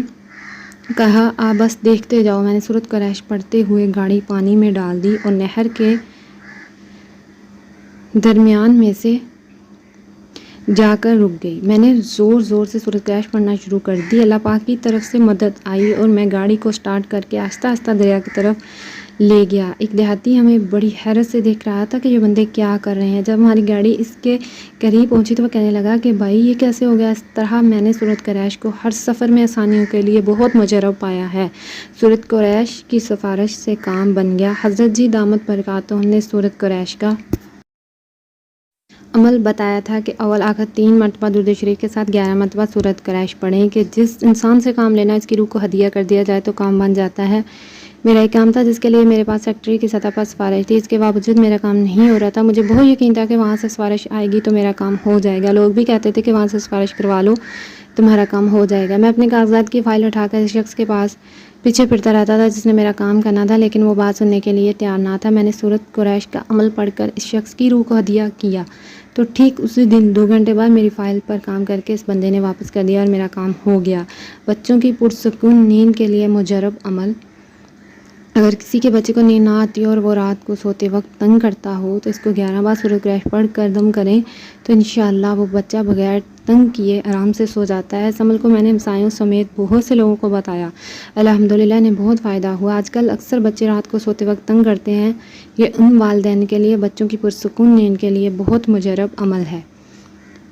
کہا آپ بس دیکھتے جاؤ۔ میں نے صورت کریش پڑھتے ہوئے گاڑی پانی میں ڈال دی اور نہر کے درمیان میں سے جا کر رک گئی۔ میں نے زور سے صورت کریش پڑھنا شروع کر دی۔ اللہ پاک کی طرف سے مدد آئی اور میں گاڑی کو سٹارٹ کر کے آہستہ آہستہ دریا کی طرف لے گیا۔ ایک دیہاتی ہمیں بڑی حیرت سے دیکھ رہا تھا کہ یہ بندے کیا کر رہے ہیں۔ جب ہماری گاڑی اس کے قریب پہنچی تو وہ کہنے لگا کہ بھائی یہ کیسے ہو گیا؟ اس طرح میں نے صورت کریش کو ہر سفر میں آسانیوں کے لیے بہت مجرب پایا ہے۔ صورت کریش کی سفارش سے کام بن گیا۔ حضرت جی دامت برکاتہ نے صورت کریش کا عمل بتایا تھا کہ اول آخر 3 مرتبہ درود شریف کے ساتھ 11 مرتبہ صورت کریش پڑھیں کہ جس انسان سے کام لینا اس کی روح کو ہدیہ کر دیا جائے تو کام بن جاتا ہے۔ میرا ایک کام تھا جس کے لیے میرے پاس سیکٹری کی سطح پر سفارش تھی، اس کے باوجود میرا کام نہیں ہو رہا تھا۔ مجھے بہت یقین تھا کہ وہاں سے سفارش آئے گی تو میرا کام ہو جائے گا۔ لوگ بھی کہتے تھے کہ وہاں سے سفارش کروا لو تمہارا کام ہو جائے گا۔ میں اپنے کاغذات کی فائل اٹھا کر اس شخص کے پاس پیچھے پھرتا رہتا تھا جس نے میرا کام کرنا تھا، لیکن وہ بات سننے کے لیے تیار نہ تھا۔ میں نے صورت کریش کا عمل پڑھ کر اس شخص کی روح کو ہدیہ کیا تو ٹھیک اسی دن 2 گھنٹے بعد میری فائل پر کام کر کے اس بندے نے واپس کر دیا اور میرا کام ہو گیا۔ بچوں کی پرسکون نیند کے لیے مجرب عمل۔ اگر کسی کے بچے کو نیند نہ آتی ہو اور وہ رات کو سوتے وقت تنگ کرتا ہو تو اس کو 11 بار سورۃ قریش پڑھ کر دم کریں تو انشاءاللہ وہ بچہ بغیر تنگ کیے آرام سے سو جاتا ہے۔ اس عمل کو میں نے ہمسایوں سمیت بہت سے لوگوں کو بتایا، الحمدللہ انہیں بہت فائدہ ہوا۔ آج کل اکثر بچے رات کو سوتے وقت تنگ کرتے ہیں، یہ ان والدین کے لیے بچوں کی پرسکون نیند کے لیے بہت مجرب عمل ہے۔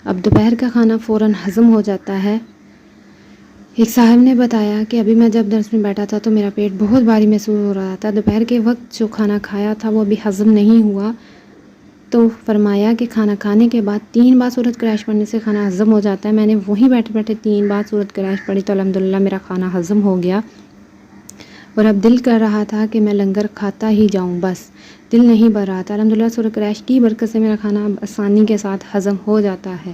اب دوپہر کا کھانا فوراً ہضم ہو جاتا ہے۔ ایک صاحب نے بتایا کہ ابھی میں جب درس میں بیٹھا تھا تو میرا پیٹ بہت بھاری محسوس ہو رہا تھا، دوپہر کے وقت جو کھانا کھایا تھا وہ ابھی ہضم نہیں ہوا، تو فرمایا کہ کھانا کھانے کے بعد 3 بار سورۃ قریش پڑھنے سے کھانا ہضم ہو جاتا ہے۔ میں نے وہیں بیٹھے بیٹھے 3 بار سورۃ قریش پڑھی تو الحمدللہ میرا کھانا ہضم ہو گیا، اور اب دل کر رہا تھا کہ میں لنگر کھاتا ہی جاؤں، بس دل نہیں بھر رہا تھا۔ الحمدللہ سورۃ قریش کی برکت سے میرا کھانا اب آسانی کے ساتھ ہضم ہو جاتا ہے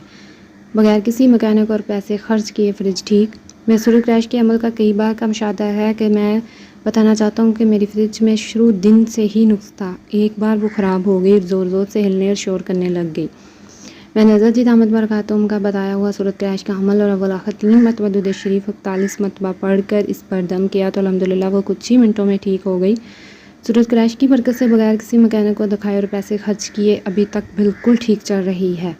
بغیر کسی مکینک اور پیسے خرچ کیے۔ فریج ٹھیک۔ میں سورۃ قریش کے عمل کا کئی بار کا مشاہدہ ہے کہ میں بتانا چاہتا ہوں کہ میری فریج میں شروع دن سے ہی نقص تھا۔ ایک بار وہ خراب ہو گئی، زور زور سے ہلنے اور شور کرنے لگ گئی۔ میں نے حضرت جی دامت برکاتہم کا بتایا ہوا سورۃ قریش کا عمل اور اول آخر 3 مرتبہ درود شریف 41 مرتبہ پڑھ کر اس پر دم کیا تو الحمدللہ وہ کچھ ہی منٹوں میں ٹھیک ہو گئی۔ سورۃ قریش کی برکت سے بغیر کسی مکینک کو دکھائے اور پیسے خرچ کیے ابھی تک بالکل ٹھیک چل رہی ہے،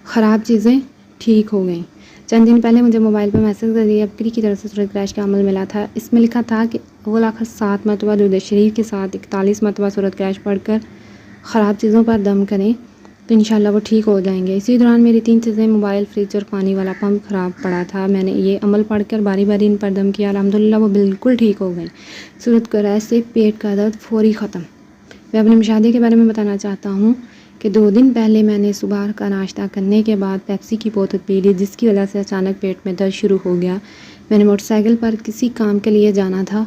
خراب چیزیں ٹھیک ہو گئیں۔ چند دن پہلے مجھے موبائل پر میسج کے ذریعے ابکری کی طرف سے سورۃ قریش کا عمل ملا تھا۔ اس میں لکھا تھا کہ اول آخر 7 مرتبہ درود شریف کے ساتھ 41 مرتبہ سورۃ قریش پڑھ کر خراب چیزوں پر دم کریں تو انشاءاللہ وہ ٹھیک ہو جائیں گے۔ اسی دوران میری 3 چیزیں موبائل، فریج اور پانی والا پمپ خراب پڑا تھا۔ میں نے یہ عمل پڑھ کر باری باری ان پر دم کیا، الحمدللہ وہ بالکل ٹھیک ہو گئیں۔ سورۃ قریش سے پیٹ کا درد فوری ختم۔ میں اپنے مشاہدے کے بارے میں بتانا چاہتا ہوں کہ 2 دن پہلے میں نے صبح کا ناشتہ کرنے کے بعد پیپسی کی بوتل پی لی، جس کی وجہ سے اچانک پیٹ میں درد شروع ہو گیا۔ میں نے موٹر سائیکل پر کسی کام کے لیے جانا تھا۔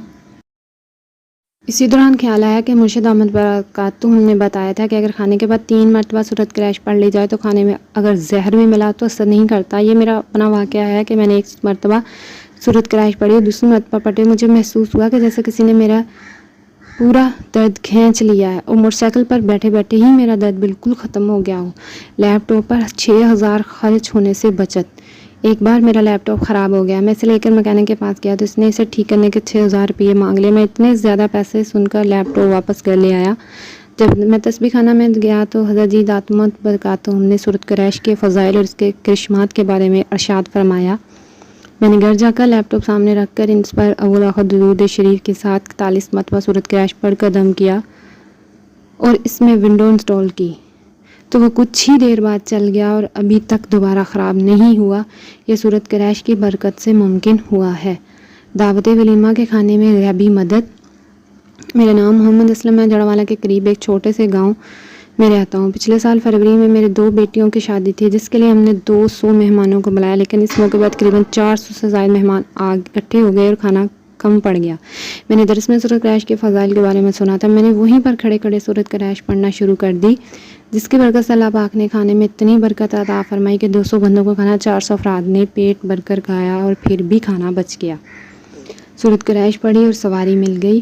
اسی دوران خیال آیا کہ مرشد دامت برکاتہم نے بتایا تھا کہ اگر کھانے کے بعد 3 مرتبہ سورۃ قریش پڑھ لی جائے تو کھانے میں اگر زہر بھی ملا تو اثر نہیں کرتا۔ یہ میرا اپنا واقعہ ہے کہ میں نے 1 مرتبہ سورۃ قریش پڑھی اور دوسری مرتبہ پڑھتے مجھے محسوس ہوا کہ جیسے کسی نے میرا پورا درد کھینچ لیا ہے، اور موٹر سائیکل پر بیٹھے بیٹھے ہی میرا درد بالکل ختم ہو گیا ہو۔ لیپ ٹاپ پر 6000 خرچ ہونے سے بچت۔ ایک بار میرا لیپ ٹاپ خراب ہو گیا، میں اسے لے کر مکینک کے پاس گیا تو اس نے اسے ٹھیک کرنے کے 6000 روپئے مانگ لیے۔ میں اتنے زیادہ پیسے سن کر لیپ ٹاپ واپس کر لے آیا۔ جب میں تسبیح خانہ میں گیا تو حضرت جی دامت برکاتہم نے سورۃ قریش کے فضائل اور اس کے کرشمات کے بارے میں ارشاد فرمایا۔ میں نے گھر جا کر لیپ ٹاپ سامنے رکھ کر اس پر اول آخر درود شریف کے ساتھ 41 مرتبہ سورۃ قریش پڑھ کر دم کیا اور اس میں ونڈو انسٹال کی تو وہ کچھ ہی دیر بعد چل گیا اور ابھی تک دوبارہ خراب نہیں ہوا۔ یہ سورۃ قریش کی برکت سے ممکن ہوا ہے۔ دعوت ولیمہ کے کھانے میں غیبی مدد۔ میرا نام محمد اسلم ہے، جڑوالا کے قریب ایک چھوٹے سے گاؤں میں رہتا ہوں۔ پچھلے سال فروری میں میرے 2 بیٹیوں کی شادی تھی، جس کے لیے ہم نے 200 مہمانوں کو بلایا، لیکن اس موقع پر تقریباً 400 سے زائد مہمان اکٹھے ہو گئے اور کھانا کم پڑ گیا۔ میں نے درس میں سورۃ قریش کے فضائل کے بارے میں سنا تھا، میں نے وہیں پر کھڑے کھڑے سورۃ قریش پڑھنا شروع کر دی، جس کی برکت سے اللہ پاک نے کھانے میں اتنی برکت عطا فرمائی کہ 200 بندوں کو کھانا 400 افراد نے پیٹ بھر کر کھایا اور پھر بھی کھانا بچ گیا۔ سورۃ قریش پڑھی اور سواری مل گئی۔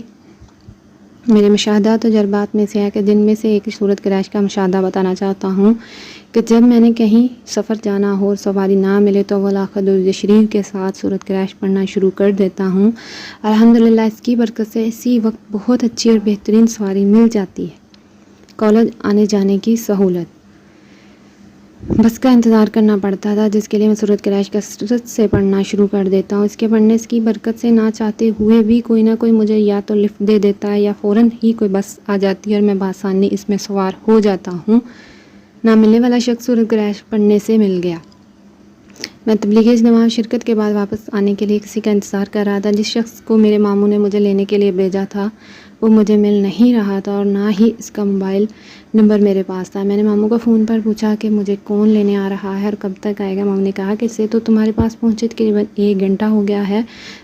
میرے مشاہدات و تجربات میں سے ہے کہ جن میں سے ایک سورۃ قریش کا مشاہدہ بتانا چاہتا ہوں کہ جب میں نے کہیں سفر جانا ہو اور سواری نہ ملے تو اول آخر درود شریف کے ساتھ سورۃ قریش پڑھنا شروع کر دیتا ہوں۔ الحمدللہ اس کی برکت سے اسی وقت بہت اچھی اور بہترین سواری مل جاتی ہے۔ کالج آنے جانے کی سہولت۔ بس کا انتظار کرنا پڑتا تھا، جس کے لیے میں سورۃ قریش کثرت سے پڑھنا شروع کر دیتا ہوں۔ اس کے پڑھنے کی برکت سے نہ چاہتے ہوئے بھی کوئی نہ کوئی مجھے یا تو لفٹ دے دیتا ہے یا فوراً ہی کوئی بس آ جاتی ہے اور میں بآسانی اس میں سوار ہو جاتا ہوں۔ نہ ملنے والا شخص سورۃ قریش پڑھنے سے مل گیا۔ میں تبلیغی اجتماع شرکت کے بعد واپس آنے کے لیے کسی کا انتظار کر رہا تھا۔ جس شخص کو میرے ماموں نے مجھے لینے کے لیے بھیجا تھا وہ مجھے مل نہیں رہا تھا اور نہ ہی اس کا موبائل نمبر میرے پاس تھا۔ میں نے ماموں کو فون پر پوچھا کہ مجھے کون لینے آ رہا ہے اور کب تک آئے گا۔ ماموں نے کہا کہ اسے تو تمہارے پاس پہنچے تقریباً 1 گھنٹہ ہو گیا ہے،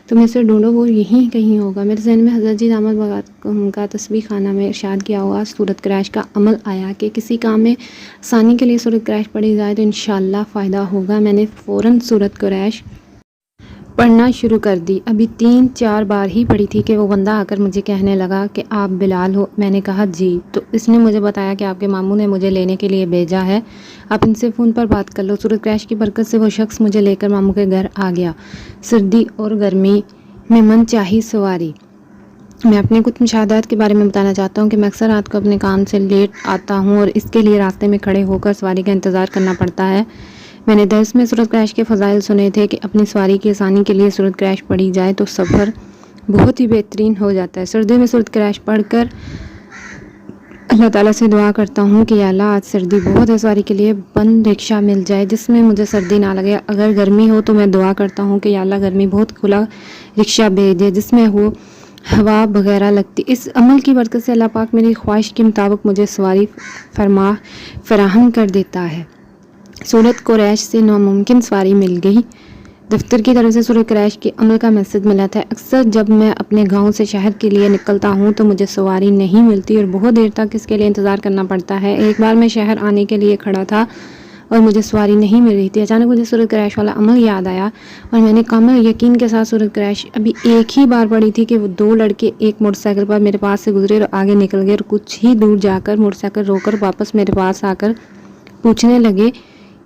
تم اسے ڈھونڈو، وہ یہیں کہیں ہوگا۔ میرے ذہن میں حضرت جی دامت برکاتہم کا تسبیح خانہ میں ارشاد کیا ہوا سورۃ قریش کا عمل آیا کہ کسی کام میں آسانی کے لیے سورۃ قریش پڑھی جائے تو انشاءاللہ فائدہ ہوگا۔ میں نے فوراً سورۃ قریش پڑھنا شروع کر دی۔ ابھی 3-4 بار ہی پڑھی تھی کہ وہ بندہ آ کر مجھے کہنے لگا کہ آپ بلال ہو؟ میں نے کہا جی۔ تو اس نے مجھے بتایا کہ آپ کے ماموں نے مجھے لینے کے لیے بھیجا ہے، آپ ان سے فون پر بات کر لو۔ سورۃ قریش کی برکت سے وہ شخص مجھے لے کر ماموں کے گھر آ گیا۔ سردی اور گرمی میں من چاہی سواری۔ میں اپنے کچھ مشاہدات کے بارے میں بتانا چاہتا ہوں کہ میں اکثر رات کو اپنے کام سے لیٹ آتا ہوں اور اس کے لیے راستے میں کھڑے ہو کر سواری کا انتظار کرنا پڑتا ہے۔ میں نے درس میں سورۃ قریش کے فضائل سنے تھے کہ اپنی سواری کی آسانی کے لیے سورۃ قریش پڑھی جائے تو سفر بہت ہی بہترین ہو جاتا ہے۔ سردیوں میں سورۃ قریش پڑھ کر اللہ تعالیٰ سے دعا کرتا ہوں کہ یا اللہ آج سردی بہت ہے، سواری کے لیے بند رکشہ مل جائے جس میں مجھے سردی نہ لگے۔ اگر گرمی ہو تو میں دعا کرتا ہوں کہ یا اللہ گرمی بہت کھلا رکشہ بھیج دے جس میں ہو ہوا وغیرہ لگتی۔ اس عمل کی برکت سے اللہ پاک میری خواہش کے مطابق مجھے سواری فراہم کر دیتا ہے۔ سورۃ قریش سے ناممکن سواری مل گئی۔ دفتر کی طرف سے سورۃ قریش کے عمل کا میسج ملا تھا۔ اکثر جب میں اپنے گاؤں سے شہر کے لیے نکلتا ہوں تو مجھے سواری نہیں ملتی اور بہت دیر تک اس کے لیے انتظار کرنا پڑتا ہے۔ ایک بار میں شہر آنے کے لیے کھڑا تھا اور مجھے سواری نہیں مل رہی تھی۔ اچانک مجھے سورۃ قریش والا عمل یاد آیا اور میں نے کامل یقین کے ساتھ سورۃ قریش ابھی ایک ہی بار پڑھی تھی کہ وہ دو لڑکے ایک موٹر سائیکل پر میرے پاس سے گزرے اور آگے نکل گئے اور کچھ ہی دور جا کر موٹر سائیکل روک کر واپس میرے پاس آ کر پوچھنے لگے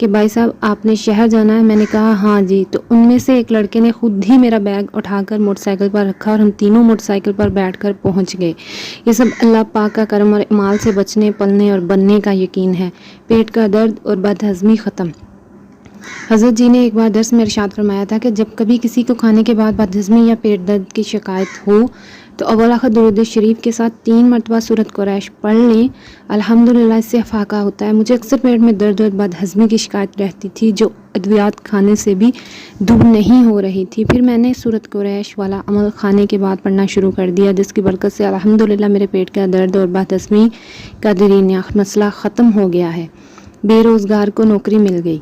کہ بھائی صاحب آپ نے شہر جانا ہے؟ میں نے کہا ہاں جی۔ تو ان میں سے ایک لڑکے نے خود ہی میرا بیگ اٹھا کر موٹر سائیکل پر رکھا اور ہم تینوں موٹر سائیکل پر بیٹھ کر پہنچ گئے۔ یہ سب اللہ پاک کا کرم اور اعمال سے بچنے پلنے اور بننے کا یقین ہے۔ پیٹ کا درد اور بد ہضمی ختم۔ حضرت جی نے ایک بار درس میں ارشاد فرمایا تھا کہ جب کبھی کسی کو کھانے کے بعد بد ہضمی یا پیٹ درد کی شکایت ہو تو اول آخر درود شریف کے ساتھ 3 مرتبہ سورۃ قریش پڑھ لیں، الحمدللہ اس سے افاقہ ہوتا ہے۔ مجھے اکثر پیٹ میں درد اور بد ہضمی کی شکایت رہتی تھی جو ادویات کھانے سے بھی دور نہیں ہو رہی تھی۔ پھر میں نے سورۃ قریش والا عمل کھانے کے بعد پڑھنا شروع کر دیا جس کی برکت سے الحمدللہ میرے پیٹ کا درد اور بد ہضمی کا درینہ مسئلہ ختم ہو گیا ہے۔ بے روزگار کو نوکری مل گئی۔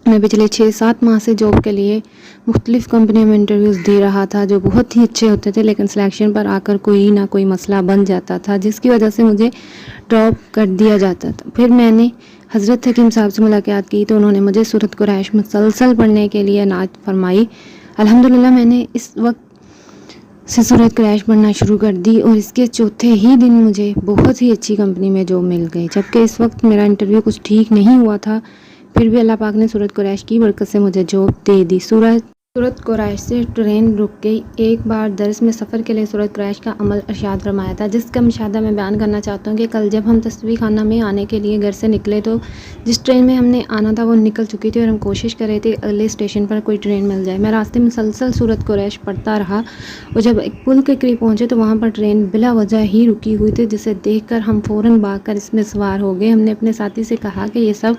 میں پچھلے 6-7 ماہ سے جاب کے لیے مختلف کمپنیوں میں انٹرویوز دے رہا تھا جو بہت ہی اچھے ہوتے تھے، لیکن سلیکشن پر آ کر کوئی نہ کوئی مسئلہ بن جاتا تھا جس کی وجہ سے مجھے ڈراپ کر دیا جاتا تھا۔ پھر میں نے حضرت حکیم صاحب سے ملاقات کی تو انہوں نے مجھے سورۃ قریش مسلسل پڑھنے کے لیے عنایت فرمائی۔ الحمدللہ میں نے اس وقت سے سورۃ قریش پڑھنا شروع کر دی اور اس کے چوتھے ہی دن مجھے بہت ہی اچھی کمپنی میں جاب مل گئی، جبکہ اس وقت میرا انٹرویو کچھ ٹھیک نہیں ہوا تھا۔ پھر بھی اللہ پاک نے سورۃ قریش کی برکت سے مجھے جاب دے دی۔ سورۃ قریش سے ٹرین رک گئی۔ ایک بار درس میں سفر کے لیے سورۃ قریش کا عمل ارشاد فرمایا تھا جس کا مشاہدہ میں بیان کرنا چاہتا ہوں کہ کل جب ہم تصویح خانہ میں آنے کے لیے گھر سے نکلے تو جس ٹرین میں ہم نے آنا تھا وہ نکل چکی تھی اور ہم کوشش کر رہے تھے اگلے اسٹیشن پر کوئی ٹرین مل جائے۔ میں راستے میں مسلسل سورۃ قریش پڑھتا رہا اور جب ایک پل کے قریب پہنچے تو وہاں پر ٹرین بلا وجہ ہی رکی ہوئی تھی جسے دیکھ کر ہم فوراً بھاگ کر اس میں سوار ہو گئے۔ ہم نے اپنے ساتھی سے کہا کہ یہ سب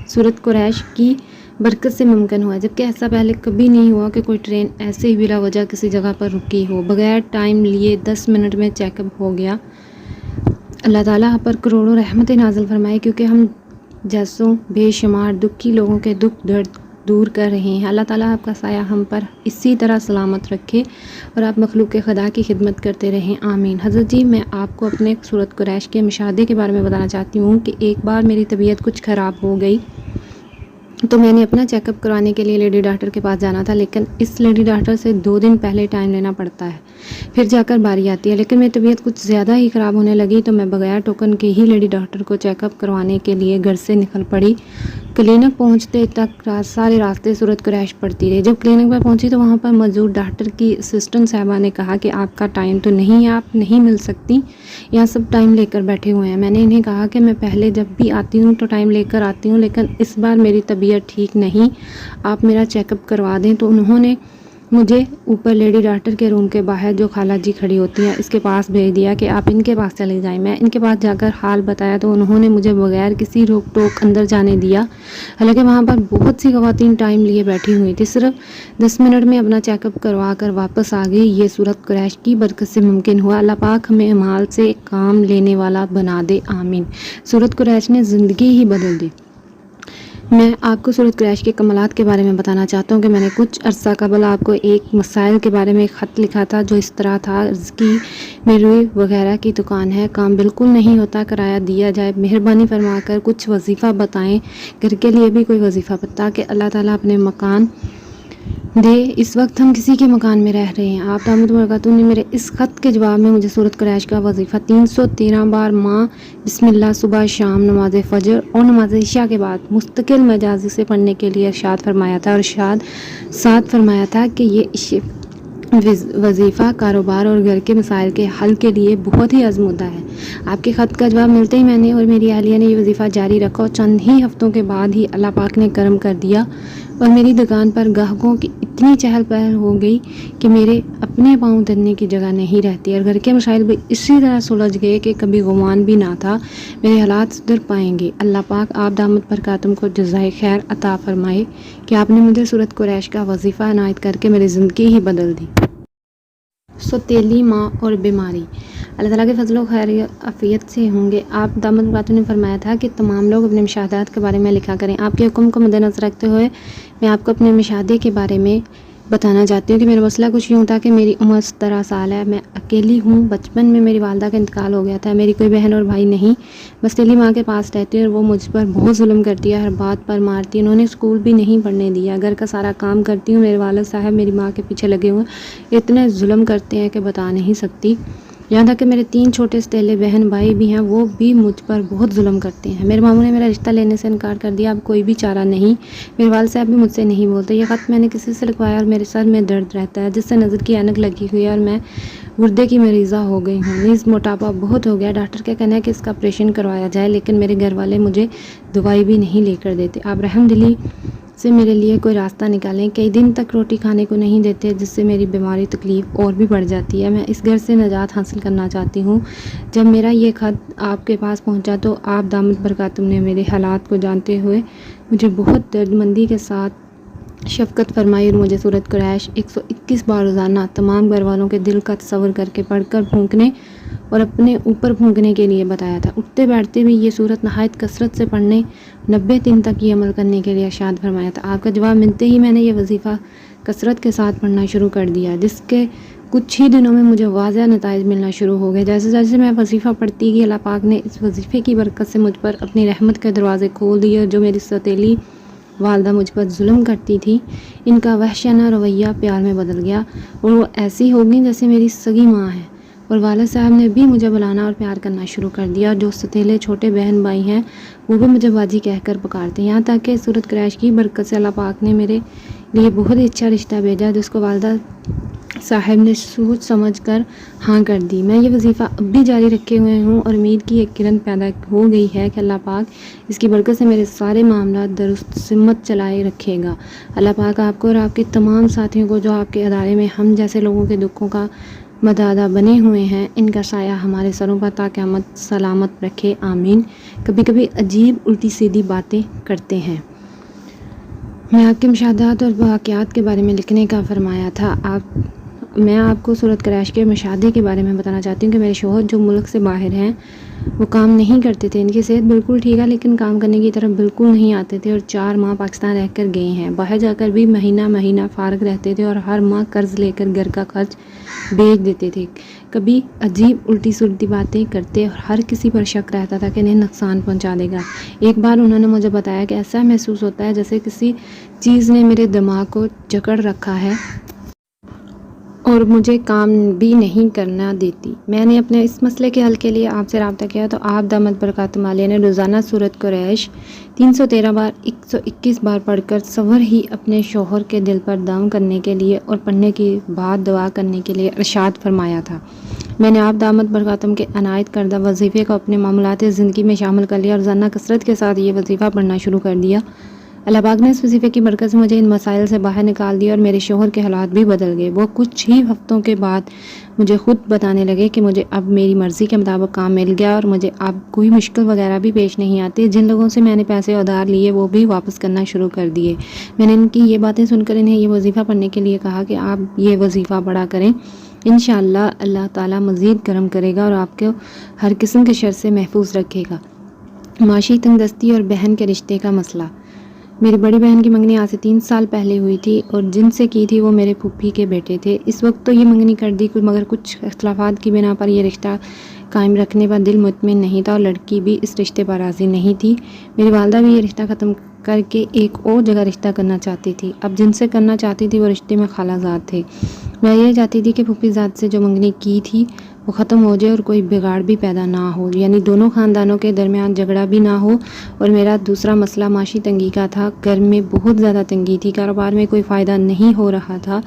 سورۃ قریش کی برکت سے ممکن ہوا، جبکہ ایسا پہلے کبھی نہیں ہوا کہ کوئی ٹرین ایسے ہی بلا وجہ کسی جگہ پر رکی ہو۔ بغیر ٹائم لیے 10 منٹ میں چیک اپ ہو گیا۔ اللہ تعالیٰ پر کروڑوں رحمتیں نازل فرمائے کیونکہ ہم جیسوں بے شمار دکھی لوگوں کے دکھ درد دور کر رہے ہیں۔ اللہ تعالیٰ آپ کا سایہ ہم پر اسی طرح سلامت رکھے اور آپ مخلوق خدا کی خدمت کرتے رہیں، آمین۔ حضرت جی میں آپ کو اپنے سورۃ قریش کے مشاہدے کے بارے میں بتانا چاہتی ہوں کہ ایک بار میری طبیعت کچھ خراب ہو گئی تو میں نے اپنا چیک اپ کروانے کے لیے لیڈی ڈاکٹر کے پاس جانا تھا، لیکن اس لیڈی ڈاکٹر سے 2 دن پہلے ٹائم لینا پڑتا ہے، پھر جا کر باری آتی ہے۔ لیکن میری طبیعت کچھ زیادہ ہی خراب ہونے لگی تو میں بغیر ٹوکن کے ہی لیڈی ڈاکٹر کو چیک اپ کروانے کے لیے گھر سے نکل پڑی۔ کلینک پہنچتے تک سارے راستے سورۃ قریش پڑھتی رہی۔ جب کلینک پر پہنچی تو وہاں پر موجود ڈاکٹر کی اسسٹنٹ صاحبہ نے کہا کہ آپ کا ٹائم تو نہیں ہے، آپ نہیں مل سکتی، یہاں سب ٹائم لے کر بیٹھے ہوئے ہیں۔ میں نے انہیں کہا کہ میں پہلے جب بھی آتی ہوں تو ٹائم لے کر آتی ہوں، لیکن اس بار میری طبیعت ٹھیک نہیں، آپ میرا چیک اپ کروا دیں۔ تو انہوں نے مجھے اوپر لیڈی ڈاکٹر کے روم کے باہر جو خالہ جی کھڑی ہوتی ہیں اس کے پاس بھیج دیا کہ آپ ان کے پاس چلے جائیں۔ میں ان کے پاس جا کر حال بتایا تو انہوں نے مجھے بغیر کسی روک ٹوک اندر جانے دیا، حالانکہ وہاں پر بہت سی خواتین ٹائم لیے بیٹھی ہوئی تھی۔ صرف 10 منٹ میں اپنا چیک اپ کروا کر واپس آ گئی۔ یہ سورۃ قریش کی برکت سے ممکن ہوا۔ اللہ پاک ہمیں اعمال سے کام لینے والا بنا دے، آمین۔ سورۃ قریش نے زندگی ہی بدل دی۔ میں آپ کو سورۃ قریش کے کمالات کے بارے میں بتانا چاہتا ہوں کہ میں نے کچھ عرصہ قبل آپ کو ایک مسائل کے بارے میں ایک خط لکھا تھا جو اس طرح تھا: رزقی میروئی وغیرہ کی دکان ہے، کام بالکل نہیں ہوتا، کرایہ دیا جائے، مہربانی فرما کر کچھ وظیفہ بتائیں، گھر کے لیے بھی کوئی وظیفہ تاکہ اللہ تعالیٰ اپنے مکان دے۔ اس وقت ہم کسی کے مکان میں رہ رہے ہیں۔ آپ دامت برکاتہ نے میرے اس خط کے جواب میں مجھے سورۃ قریش کا وظیفہ 313 بار ماں بسم اللہ صبح شام نماز فجر اور نماز عشاء کے بعد مستقل مجازی سے پڑھنے کے لیے ارشاد فرمایا تھا، اور ارشاد ساتھ فرمایا تھا کہ یہ وظیفہ کاروبار اور گھر کے مسائل کے حل کے لیے بہت ہی آزمودہ ہے۔ آپ کے خط کا جواب ملتے ہی میں نے اور میری اہلیہ نے یہ وظیفہ جاری رکھا اور چند ہی ہفتوں کے بعد ہی اللہ پاک نے کرم کر دیا اور میری دکان پر گاہکوں کی اتنی چہل پہل ہو گئی کہ میرے اپنے پاؤں دھرنے کی جگہ نہیں رہتی اور گھر کے مسائل بھی اسی طرح سلجھ گئے کہ کبھی گمان بھی نہ تھا میرے حالات سدھر پائیں گے۔ اللہ پاک آپ دامت برکاتم کو جزائے خیر عطا فرمائے کہ آپ نے مجھے سورۃ قریش کا وظیفہ عنایت کر کے میری زندگی ہی بدل دی۔ سوتیلی ماں اور بیماری۔ اللہ تعالیٰ کے فضل و خیر عافیت سے ہوں گے۔ آپ دامت برکاتم نے فرمایا تھا کہ تمام لوگ اپنے مشاہدات کے بارے میں لکھا کریں۔ آپ کے حکم کو مد نظر رکھتے ہوئے میں آپ کو اپنے مشاہدے کے بارے میں بتانا چاہتی ہوں کہ میرا مسئلہ کچھ یوں تھا کہ میری عمر 17 سال ہے، میں اکیلی ہوں۔ بچپن میں میری والدہ کا انتقال ہو گیا تھا، میری کوئی بہن اور بھائی نہیں، بس تیلی ماں کے پاس رہتی ہے اور وہ مجھ پر بہت ظلم کرتی ہے، ہر بات پر مارتی ہے۔ انہوں نے اسکول بھی نہیں پڑھنے دیا، گھر کا سارا کام کرتی ہوں، میرے والد صاحب میری ماں کے پیچھے لگے ہوئے اتنے ظلم کرتے ہیں کہ بتا نہیں سکتی۔ یہاں تک کہ میرے 3 چھوٹے ستیلے بہن بھائی بھی ہیں، وہ بھی مجھ پر بہت ظلم کرتے ہیں۔ میرے ماموں نے میرا رشتہ لینے سے انکار کر دیا، اب کوئی بھی چارہ نہیں۔ میرے والد صاحب بھی مجھ سے نہیں بولتے۔ یہ خط میں نے کسی سے لکھوایا اور میرے سر میں درد رہتا ہے جس سے نظر کی اینک لگی ہوئی ہے اور میں گردے کی مریضہ ہو گئی ہوں، نیز موٹاپا بہت ہو گیا۔ ڈاکٹر کا کہنا ہے کہ اس کا آپریشن کروایا جائے، لیکن میرے گھر والے مجھے دوائی بھی نہیں لے کر دیتے۔ آپ رحم دلی سے میرے لیے کوئی راستہ نکالیں، کئی دن تک روٹی کھانے کو نہیں دیتے جس سے میری بیماری تکلیف اور بھی بڑھ جاتی ہے۔ میں اس گھر سے نجات حاصل کرنا چاہتی ہوں۔ جب میرا یہ خط آپ کے پاس پہنچا تو آپ دامت برکاتم نے میرے حالات کو جانتے ہوئے مجھے بہت درد مندی کے ساتھ شفقت فرمائی اور مجھے سورۃ قریش 121 بار روزانہ تمام گھر والوں کے دل کا تصور کر کے پڑھ کر پھونکنے اور اپنے اوپر پھونکنے کے لیے بتایا تھا۔ اٹھتے بیٹھتے بھی یہ صورت نہایت کثرت سے پڑھنے، 90 دن تک یہ عمل کرنے کے لیے ارشاد فرمایا تھا۔ آپ کا جواب ملتے ہی میں نے یہ وظیفہ کثرت کے ساتھ پڑھنا شروع کر دیا، جس کے کچھ ہی دنوں میں مجھے واضح نتائج ملنا شروع ہو گئے۔ جیسے جیسے میں وظیفہ پڑھتی گئی، اللہ پاک نے اس وظیفے کی برکت سے مجھ پر اپنی رحمت کے دروازے کھول دیے اور جو میری سوتیلی والدہ مجھ پر ظلم کرتی تھی، ان کا وحشیانہ رویہ پیار میں بدل گیا اور وہ ایسی ہو گئی جیسے میری سگی ماں ہے، اور والد صاحب نے بھی مجھے بلانا اور پیار کرنا شروع کر دیا، اور جو ستیلے چھوٹے بہن بھائی ہیں وہ بھی مجھے باجی کہہ کر پکارتے ہیں۔ یہاں تک کہ سورۃ قریش کی برکت سے اللہ پاک نے میرے لیے بہت ہی اچھا رشتہ بھیجا جس کو والدہ صاحب نے سوچ سمجھ کر ہاں کر دی۔ میں یہ وظیفہ اب بھی جاری رکھے ہوئے ہوں اور امید کی ایک کرن پیدا ہو گئی ہے کہ اللہ پاک اس کی برکت سے میرے سارے معاملات درست سمت چلائے رکھے گا۔ اللہ پاک آپ کو اور آپ کے تمام ساتھیوں کو جو آپ کے ادارے میں ہم جیسے لوگوں کے دکھوں کا مدادا بنے ہوئے ہیں، ان کا سایہ ہمارے سروں پر تا قیامت سلامت رکھے، آمین۔ کبھی کبھی عجیب الٹی سیدھی باتیں کرتے ہیں۔ میں آپ کے مشاہدات اور واقعات کے بارے میں لکھنے کا فرمایا تھا۔ میں آپ کو سورۃ قریش کے مشاہدے کے بارے میں بتانا چاہتی ہوں کہ میرے شوہر جو ملک سے باہر ہیں وہ کام نہیں کرتے تھے، ان کی صحت بالکل ٹھیک ہے لیکن کام کرنے کی طرف بالکل نہیں آتے تھے اور 4 ماہ پاکستان رہ کر گئے ہیں۔ باہر جا کر بھی مہینہ مہینہ فارغ رہتے تھے اور ہر ماہ قرض لے کر گھر کا خرچ بھیج دیتے تھے۔ کبھی عجیب الٹی سلٹی باتیں کرتے اور ہر کسی پر شک رہتا تھا کہ انہیں نقصان پہنچا دے گا۔ ایک بار انہوں نے مجھے بتایا کہ ایسا محسوس ہوتا ہے جیسے کسی چیز نے میرے دماغ کو جکڑ رکھا ہے اور مجھے کام بھی نہیں کرنا دیتی۔ میں نے اپنے اس مسئلے کے حل کے لیے آپ سے رابطہ کیا تو آپ دامت برکاتم عالیہ نے روزانہ سورۃ قریش 313 بار 121 بار پڑھ کر سور ہی اپنے شوہر کے دل پر دم کرنے کے لیے اور پڑھنے کے بعد دعا کرنے کے لیے ارشاد فرمایا تھا۔ میں نے آپ دامت برکاتم کے عنایت کردہ وظیفے کو اپنے معمولات زندگی میں شامل کر لیا اور روزانہ کثرت کے ساتھ یہ وظیفہ پڑھنا شروع کر دیا۔ اللہ پاک نے اس وظیفے کی برکت سے مجھے ان مسائل سے باہر نکال دیا اور میرے شوہر کے حالات بھی بدل گئے۔ وہ کچھ ہی ہفتوں کے بعد مجھے خود بتانے لگے کہ مجھے اب میری مرضی کے مطابق کام مل گیا اور مجھے اب کوئی مشکل وغیرہ بھی پیش نہیں آتی۔ جن لوگوں سے میں نے پیسے ادھار لیے وہ بھی واپس کرنا شروع کر دیے۔ میں نے ان کی یہ باتیں سن کر انہیں یہ وظیفہ پڑھنے کے لیے کہا کہ آپ یہ وظیفہ پڑھا کریں، انشاءاللہ اللہ تعالیٰ مزید کرم کرے گا اور آپ کو ہر قسم کے شر سے محفوظ رکھے گا۔ معاشی تنگ دستی اور بہن کے رشتے کا مسئلہ۔ میری بڑی بہن کی منگنی آج سے 3 سال پہلے ہوئی تھی اور جن سے کی تھی وہ میرے پھوپھی کے بیٹے تھے۔ اس وقت تو یہ منگنی کر دی مگر کچھ اختلافات کی بنا پر یہ رشتہ قائم رکھنے پر دل مطمئن نہیں تھا اور لڑکی بھی اس رشتے پر راضی نہیں تھی۔ میری والدہ بھی یہ رشتہ ختم کر کے ایک اور جگہ رشتہ کرنا چاہتی تھی۔ اب جن سے کرنا چاہتی تھی وہ رشتے میں خالہ زاد تھے۔ میں یہ چاہتی تھی کہ پھوپھی زاد سے جو منگنی کی تھی وہ ختم ہو جائے اور کوئی بگاڑ بھی پیدا نہ ہو، یعنی دونوں خاندانوں کے درمیان جھگڑا بھی نہ ہو۔ اور میرا دوسرا مسئلہ معاشی تنگی کا تھا۔ گھر میں بہت زیادہ تنگی تھی، کاروبار میں کوئی فائدہ نہیں ہو رہا تھا۔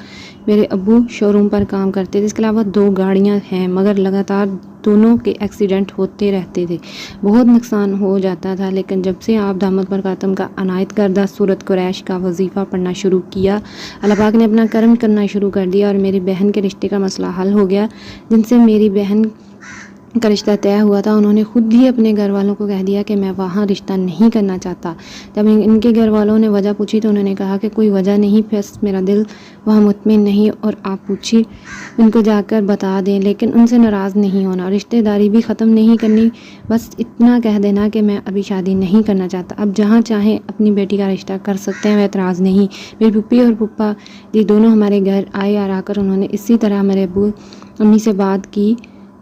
میرے ابو شو روم پر کام کرتے تھے، اس کے علاوہ 2 گاڑیاں ہیں، مگر لگاتار دونوں کے ایکسیڈنٹ ہوتے رہتے تھے، بہت نقصان ہو جاتا تھا۔ لیکن جب سے آپ دامت برکاتم کا عنایت کردہ سورۃ قریش کا وظیفہ پڑھنا شروع کیا، اللہ پاک نے اپنا کرم کرنا شروع کر دیا اور میری بہن کے رشتے کا مسئلہ حل ہو گیا۔ جن سے میری بہن کا رشتہ طے ہوا تھا، انہوں نے خود ہی اپنے گھر والوں کو کہہ دیا کہ میں وہاں رشتہ نہیں کرنا چاہتا۔ جب ان کے گھر والوں نے وجہ پوچھی تو انہوں نے کہا کہ کوئی وجہ نہیں، بس میرا دل وہاں مطمئن نہیں، اور آپ پوچھیے ان کو جا کر بتا دیں، لیکن ان سے ناراض نہیں ہونا، رشتہ داری بھی ختم نہیں کرنی، بس اتنا کہہ دینا کہ میں ابھی شادی نہیں کرنا چاہتا، اب جہاں چاہیں اپنی بیٹی کا رشتہ کر سکتے ہیں، میں اعتراض نہیں۔ میری پھپھی اور پھپھا جی دونوں ہمارے گھر آئے اور آ کر انہوں نے اسی طرح میرے ابو امی سے بات کی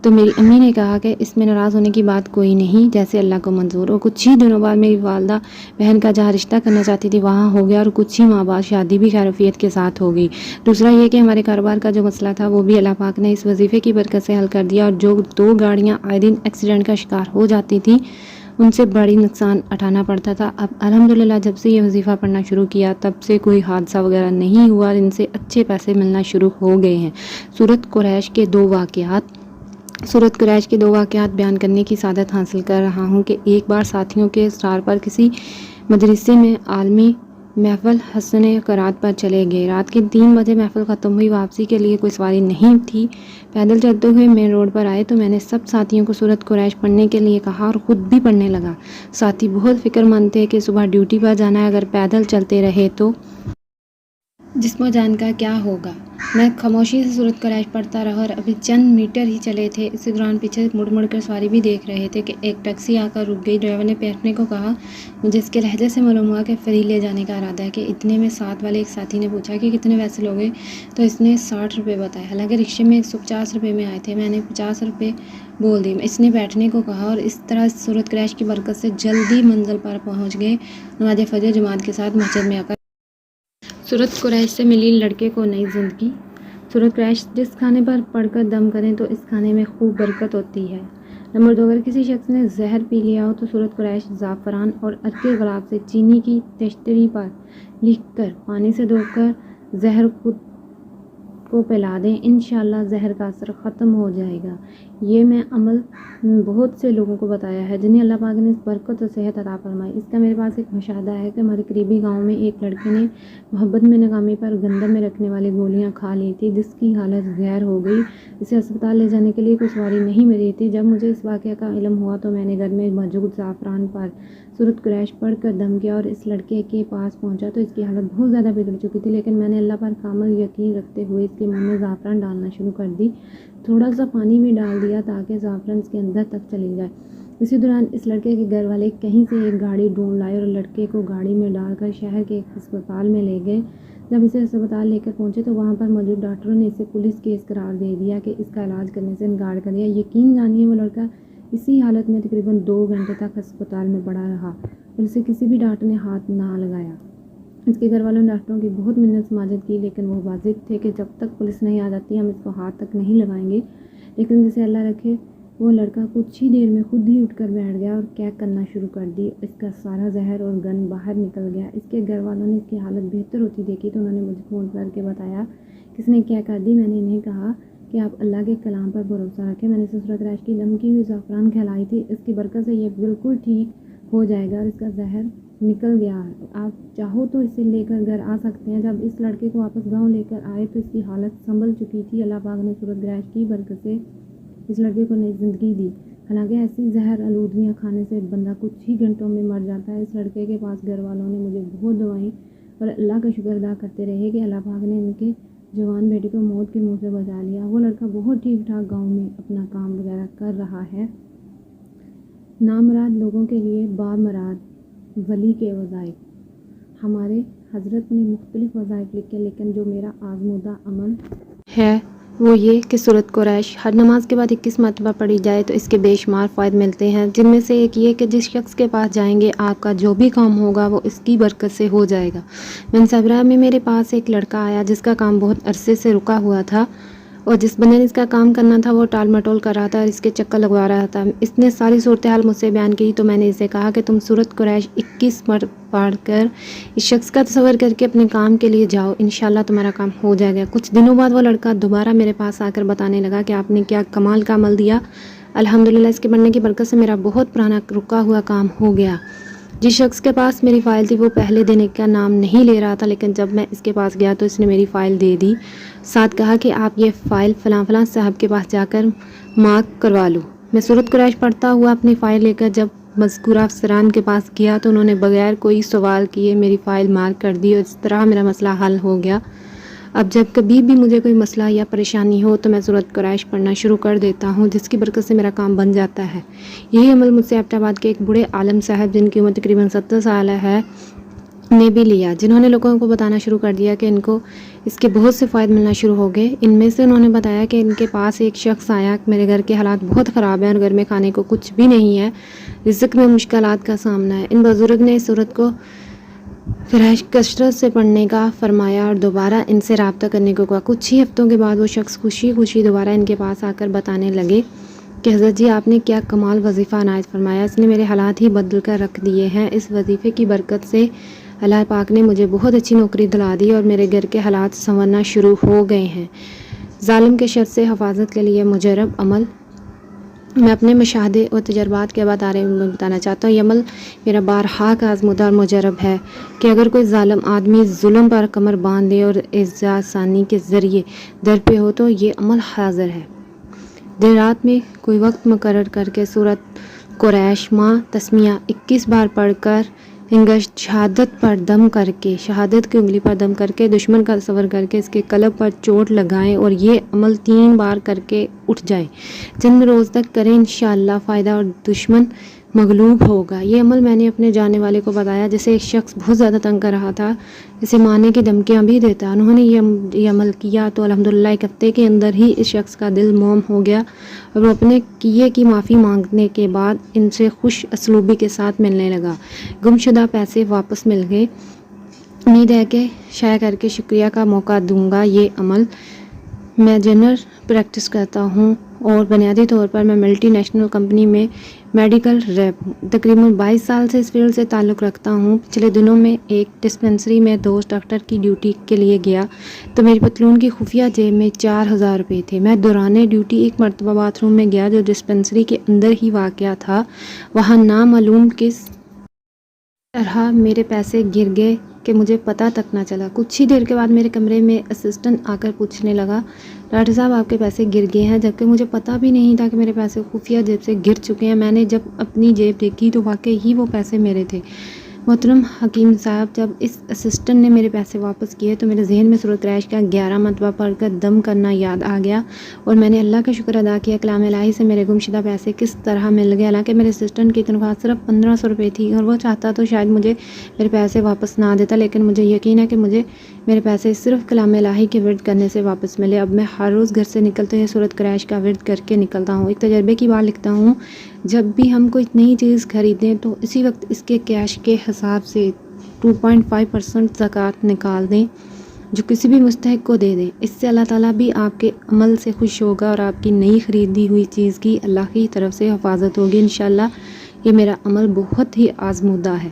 تو میری امی نے کہا کہ اس میں ناراض ہونے کی بات کوئی نہیں، جیسے اللہ کو منظور ہو۔ کچھ ہی دنوں بعد میری والدہ بہن کا جہاں رشتہ کرنا چاہتی تھی وہاں ہو گیا، اور کچھ ہی ماہ بعد شادی بھی خیریت کے ساتھ ہو گئی۔ دوسرا یہ کہ ہمارے کاروبار کا جو مسئلہ تھا وہ بھی اللہ پاک نے اس وظیفے کی برکت سے حل کر دیا، اور جو 2 گاڑیاں آئے دن ایکسیڈنٹ کا شکار ہو جاتی تھیں ان سے بڑی نقصان اٹھانا پڑتا تھا۔ اب الحمدللہ جب سے یہ وظیفہ پڑھنا شروع کیا تب سے کوئی حادثہ وغیرہ نہیں ہوا، ان سے اچھے پیسے ملنا شروع ہو گئے ہیں۔ سورۃ قریش کے 2 واقعات بیان کرنے کی سعادت حاصل کر رہا ہوں کہ ایک بار ساتھیوں کے اصرار پر کسی مدرسے میں عالمی محفل حسن قرات پر چلے گئے۔ رات کے 3 بجے محفل ختم ہوئی، واپسی کے لیے کوئی سواری نہیں تھی، پیدل چلتے ہوئے مین روڈ پر آئے تو میں نے سب ساتھیوں کو سورۃ قریش پڑھنے کے لیے کہا اور خود بھی پڑھنے لگا۔ ساتھی بہت فکر مند تھے کہ صبح ڈیوٹی پر جانا ہے، اگر پیدل چلتے رہے تو جسم و جان کا کیا ہوگا۔ میں خاموشی سے سورۃ قریش پڑھتا رہا اور ابھی چند میٹر ہی چلے تھے، اسی دوران پیچھے مڑ مڑ کر سواری بھی دیکھ رہے تھے کہ ایک ٹیکسی آ کر رک گئی۔ ڈرائیور نے بیٹھنے کو کہا، مجھے اس کے لہجے سے معلوم ہوا کہ فری لے جانے کا ارادہ ہے، کہ اتنے میں ساتھ والے ایک ساتھی نے پوچھا کہ کتنے پیسے لوگے، تو اس نے 60 روپے بتائے، حالانکہ رکشے میں 150 روپے میں آئے تھے۔ میں نے 50 روپے بول دی، اس نے بیٹھنے کو کہا اور اس طرح سورۃ قریش کی برکت سے جلدی منزل پر پہنچ گئے۔ نماز فجر جماعت کے ساتھ مسجد میں آ کر سورۃ قریش سے ملی لڑکے کو نئی زندگی۔ سورۃ قریش جس کھانے پر پڑھ کر دم کریں تو اس کھانے میں خوب برکت ہوتی ہے۔ نمبر 2، اگر کسی شخص نے زہر پی لیا ہو تو سورۃ قریش زعفران اور عرق گلاب سے چینی کی تشتری پر لکھ کر پانی سے دھو کر زہر خود کو پلا دیں، انشاءاللہ زہر کا اثر ختم ہو جائے گا۔ یہ میں عمل بہت سے لوگوں کو بتایا ہے جنہیں اللہ پاک نے برکت اور صحت عطا فرمائی۔ اس کا میرے پاس ایک مشاہدہ ہے کہ ہمارے قریبی گاؤں میں ایک لڑکے نے محبت میں ناکامی پر گندم میں رکھنے والی گولیاں کھا لی تھی، جس کی حالت زہر ہو گئی۔ اسے اسپتال لے جانے کے لیے کوئی سواری نہیں ملی تھی۔ جب مجھے اس واقعہ کا علم ہوا تو میں نے گھر میں موجود زعفران پر سورۃ قریش پڑھ کر دم کیا اور اس لڑکے کے پاس پہنچا تو اس کی حالت بہت زیادہ بگڑ چکی تھی، لیکن میں نے اللہ پر کامل یقین رکھتے ہوئے اس کے منہ میں زعفران ڈالنا شروع کر دی، تھوڑا سا پانی بھی ڈال دیا تاکہ زعفران اس کے اندر تک چلی جائے۔ اسی دوران اس لڑکے کے گھر والے کہیں سے ایک گاڑی ڈھونڈ لائے اور لڑکے کو گاڑی میں ڈال کر شہر کے ایک ہسپتال میں لے گئے۔ جب اسے ہسپتال لے کر پہنچے تو وہاں پر موجود ڈاکٹروں نے اسے پولیس کیس قرار دے دیا کہ اس کا علاج کرنے سے انکار کر دیا۔ یقین جانیے وہ لڑکا اسی حالت میں تقریباً 2 گھنٹے تک ہسپتال میں پڑا رہا اور اسے کسی بھی ڈاکٹر نے ہاتھ نہ لگایا۔ اس کے گھر والوں نے ڈاکٹروں کی بہت منت سماجت کی، لیکن وہ واضح تھے کہ جب تک پولیس نہیں آ جاتی ہم اس کو ہاتھ تک نہیں لگائیں گے۔ لیکن جسے اللہ رکھے وہ لڑکا کچھ ہی دیر میں خود ہی اٹھ کر بیٹھ گیا اور کیک کرنا شروع کر دی۔ اس کا سارا زہر اور گن باہر نکل گیا۔ اس کے گھر والوں نے اس کی حالت بہتر ہوتی دیکھی تو انہوں نے مجھے فون کر کے بتایا کس نے کیا کر دی۔ میں نے انہیں کہا کہ آپ اللہ کے کلام پر بھروسہ رکھیں، میں نے سورۃ قریش کی دم کی ہوئی زعفران کھلائی تھی، اس کی برکت سے یہ بالکل ٹھیک ہو جائے گا اور اس کا زہر نکل گیا ہے، آپ چاہو تو اسے لے کر گھر آ سکتے ہیں۔ جب اس لڑکے کو واپس گاؤں لے کر آئے تو اس کی حالت سنبھل چکی تھی۔ اللہ پاک نے سورۃ قریش کی برکت سے اس لڑکے کو نئی زندگی دی، حالانکہ ایسی زہر آلودگیاں کھانے سے بندہ کچھ ہی گھنٹوں میں مر جاتا ہے۔ اس لڑکے کے پاس گھر والوں نے مجھے بہت دعائیں اور اللہ کا شکر ادا کرتے رہے کہ اللہ پاک نے ان کے جوان بیٹے کو موت کے منہ سے بچا لیا۔ وہ لڑکا بہت ٹھیک ٹھاک گاؤں میں اپنا کام وغیرہ کر رہا ہے۔ نامراد لوگوں کے لیے بامراد ولی کے وظائف۔ ہمارے حضرت نے مختلف وظائف لکھے، لیکن جو میرا آزمودہ عمل ہے وہ یہ کہ سورۃ قریش ہر نماز کے بعد 21 مرتبہ پڑھی جائے تو اس کے بے شمار فوائد ملتے ہیں، جن میں سے ایک یہ کہ جس شخص کے پاس جائیں گے آپ کا جو بھی کام ہوگا وہ اس کی برکت سے ہو جائے گا۔ منصبرہ میں میرے پاس ایک لڑکا آیا جس کا کام بہت عرصے سے رکا ہوا تھا اور جس بندے نے اس کا کام کرنا تھا وہ ٹال مٹول کر رہا تھا اور اس کے چکر لگوا رہا تھا۔ اس نے ساری صورتحال مجھ سے بیان کی تو میں نے اسے کہا کہ تم سورۃ قریش 21 مرتبہ پڑھ کر اس شخص کا تصور کر کے اپنے کام کے لیے جاؤ، انشاءاللہ تمہارا کام ہو جائے گا۔ کچھ دنوں بعد وہ لڑکا دوبارہ میرے پاس آ کر بتانے لگا کہ آپ نے کیا کمال کا عمل دیا، الحمدللہ اس کے پڑھنے کی برکت سے میرا بہت پرانا رکا ہوا کام ہو گیا۔ جس شخص کے پاس میری فائل تھی وہ پہلے دینے کا نام نہیں لے رہا تھا، لیکن جب میں اس کے پاس گیا تو اس نے میری فائل دے دی، ساتھ کہا کہ آپ یہ فائل فلاں فلاں صاحب کے پاس جا کر مارک کروا لو۔ میں سورۃ قریش پڑھتا ہوا اپنی فائل لے کر جب مذکورہ افسران کے پاس گیا تو انہوں نے بغیر کوئی سوال کیے میری فائل مارک کر دی اور اس طرح میرا مسئلہ حل ہو گیا۔ اب جب کبھی بھی مجھے کوئی مسئلہ یا پریشانی ہو تو میں سورۃ قریش پڑھنا شروع کر دیتا ہوں، جس کی برکت سے میرا کام بن جاتا ہے۔ یہی عمل مجھ سے ایبٹ آباد کے ایک بوڑھے عالم صاحب جن کی عمر تقریباً 70 سال ہے نے بھی لیا، جنہوں نے لوگوں کو بتانا شروع کر دیا کہ ان کو اس کے بہت سے فائدے ملنا شروع ہو گئے۔ ان میں سے انہوں نے بتایا کہ ان کے پاس ایک شخص آیا، میرے گھر کے حالات بہت خراب ہیں اور گھر میں کھانے کو کچھ بھی نہیں ہے، رزق میں مشکلات کا سامنا ہے۔ ان بزرگ نے اس صورت کو قریش کثرت سے پڑھنے کا فرمایا اور دوبارہ ان سے رابطہ کرنے کو کہا۔ کچھ ہی ہفتوں کے بعد وہ شخص خوشی خوشی دوبارہ ان کے پاس آ کر بتانے لگے کہ حضرت جی آپ نے کیا کمال وظیفہ عنایت فرمایا، اس نے میرے حالات ہی بدل کر رکھ دیے ہیں۔ اس وظیفے کی برکت سے اللہ پاک نے مجھے بہت اچھی نوکری دلا دی اور میرے گھر کے حالات سنورنا شروع ہو گئے ہیں۔ ظالم کے شر سے حفاظت کے لیے مجرب عمل میں اپنے مشاہدے اور تجربات کے بارے میں بتانا چاہتا ہوں۔ یہ عمل میرا بارہا کا آزمودہ اور مجرب ہے کہ اگر کوئی ظالم آدمی ظلم پر کمر باندھ لے اور اعزاز ثانی کے ذریعے در پہ ہو تو یہ عمل حاضر ہے۔ دن رات میں کوئی وقت مقرر کر کے سورۃ قریش ماہ تسمیہ 21 بار پڑھ کر انگشت شہادت پر دم کر کے، شہادت کی انگلی پر دم کر کے دشمن کا تصور کر کے اس کے قلب پر چوٹ لگائیں اور یہ عمل 3 بار کر کے اٹھ جائیں۔ چند روز تک کریں، انشاءاللہ فائدہ اور دشمن مغلوب ہوگا۔ یہ عمل میں نے اپنے جاننے والے کو بتایا جسے ایک شخص بہت زیادہ تنگ کر رہا تھا، اسے مارنے کی دھمکیاں بھی دیتا۔ انہوں نے یہ عمل کیا تو الحمدللہ ایک ہفتے کے اندر ہی اس شخص کا دل موم ہو گیا اور وہ اپنے کیے کی معافی مانگنے کے بعد ان سے خوش اسلوبی کے ساتھ ملنے لگا۔ گمشدہ پیسے واپس مل گئے۔ امید ہے کہ شائع کر کے شکریہ کا موقع دوں گا۔ یہ عمل میں جنرل پریکٹس کرتا ہوں اور بنیادی طور پر میں ملٹی نیشنل کمپنی میں میڈیکل ریپ ہوں۔ تقریباً 22 سال سے اس فیلڈ سے تعلق رکھتا ہوں۔ پچھلے دنوں میں ایک ڈسپنسری میں دوست ڈاکٹر کی ڈیوٹی کے لیے گیا تو میری پتلون کی خفیہ جیب میں 4000 روپے تھے۔ میں دوران ڈیوٹی ایک مرتبہ باتھ روم میں گیا جو ڈسپنسری کے اندر ہی واقع تھا۔ وہاں نامعلوم کس طرح میرے پیسے گر گئے کہ مجھے پتہ تک نہ چلا۔ کچھ ہی دیر کے بعد میرے کمرے میں اسسٹنٹ آ کر پوچھنے لگا، ڈاکٹر صاحب آپ کے پیسے گر گئے ہیں، جبکہ مجھے پتہ بھی نہیں تھا کہ میرے پیسے خفیہ جیب سے گر چکے ہیں۔ میں نے جب اپنی جیب دیکھی تو واقعی ہی وہ پیسے میرے تھے۔ محترم حکیم صاحب، جب اس اسسٹنٹ نے میرے پیسے واپس کیے تو میرے ذہن میں سورۃ قریش کا 11 مرتبہ پڑھ کر دم کرنا یاد آ گیا اور میں نے اللہ کا شکر ادا کیا۔ کلام الہی سے میرے گمشدہ پیسے کس طرح مل گئے۔ حالانکہ میرے اسسٹنٹ کی تنخواہ صرف 1500 روپے تھی اور وہ چاہتا تو شاید مجھے میرے پیسے واپس نہ دیتا، لیکن مجھے یقین ہے کہ مجھے میرے پیسے صرف کلام الہی کے ورد کرنے سے واپس ملے۔ اب میں ہر روز گھر سے نکلتے ہوئے سورۃ قریش کا ورد کر کے نکلتا ہوں۔ ایک تجربے کی بات لکھتا ہوں، جب بھی ہم کوئی نئی چیز خریدیں تو اسی وقت اس کے کیش کے حساب سے 2.5% زکوٰۃ نکال دیں جو کسی بھی مستحق کو دے دیں۔ اس سے اللہ تعالیٰ بھی آپ کے عمل سے خوش ہوگا اور آپ کی نئی خریدی ہوئی چیز کی اللہ کی طرف سے حفاظت ہوگی انشاءاللہ۔ یہ میرا عمل بہت ہی آزمودہ ہے۔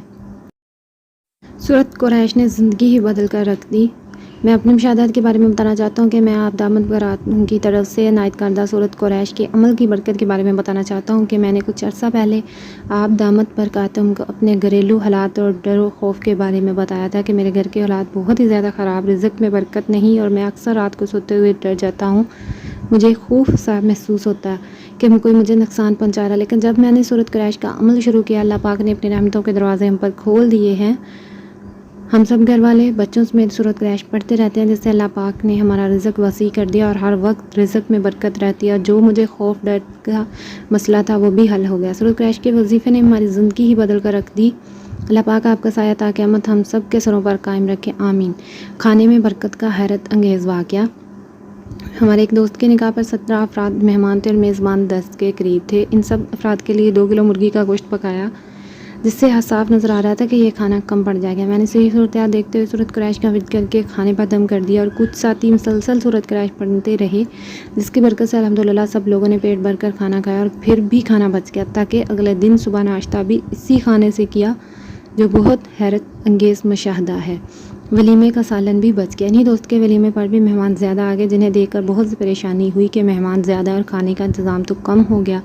سورۃ قریش نے زندگی ہی بدل کر رکھ دی۔ میں اپنے مشاہدات کے بارے میں بتانا چاہتا ہوں کہ میں آپ دامت برکاتہ کی طرف سے عنایت کردہ سورۃ قریش کے عمل کی برکت کے بارے میں بتانا چاہتا ہوں کہ میں نے کچھ عرصہ پہلے آپ دامت برکاتہ کو اپنے گھریلو حالات اور ڈر و خوف کے بارے میں بتایا تھا کہ میرے گھر کے حالات بہت ہی زیادہ خراب، رزق میں برکت نہیں اور میں اکثر رات کو سوتے ہوئے ڈر جاتا ہوں۔ مجھے خوف سا محسوس ہوتا ہے کہ کوئی مجھے نقصان پہنچا رہا ہے، لیکن جب میں نے سورۃ قریش کا عمل شروع کیا، اللہ پاک نے اپنی رحمتوں کے دروازے ہم پر کھول دیے ہیں۔ ہم سب گھر والے بچوں سمیت سورۃ قریش پڑھتے رہتے ہیں، جس سے اللہ پاک نے ہمارا رزق وسیع کر دیا اور ہر وقت رزق میں برکت رہتی ہے اور جو مجھے خوف ڈر کا مسئلہ تھا وہ بھی حل ہو گیا۔ سورۃ قریش کے وظیفے نے ہماری زندگی ہی بدل کر رکھ دی۔ اللہ پاک آپ کا سایہ تا قیامت ہم سب کے سروں پر قائم رکھے، آمین۔ کھانے میں برکت کا حیرت انگیز واقعہ۔ ہمارے ایک دوست کے نکاح پر 17 افراد مہمان تھے اور میزبان 10 کے قریب تھے۔ ان سب افراد کے لیے 2 کلو مرغی کا گوشت پکایا جس سے صاف نظر آ رہا تھا کہ یہ کھانا کم پڑ جائے گا۔ میں نے صحیح صورتحال دیکھتے ہوئے صورت قریش کا ورد کر کے کھانے پر دم کر دیا اور کچھ ساتھی مسلسل صورت قریش پڑھتے رہے، جس کی برکت سے الحمدللہ سب لوگوں نے پیٹ بھر کر کھانا کھایا اور پھر بھی کھانا بچ گیا، تاکہ اگلے دن صبح ناشتہ بھی اسی کھانے سے کیا، جو بہت حیرت انگیز مشاہدہ ہے۔ ولیمے کا سالن بھی بچ گیا۔ انہی دوست کے ولیمے پر بھی مہمان زیادہ آ گئے، جنہیں دیکھ کر بہت پریشانی ہوئی کہ مہمان زیادہ اور کھانے کا انتظام تو کم ہو گیا۔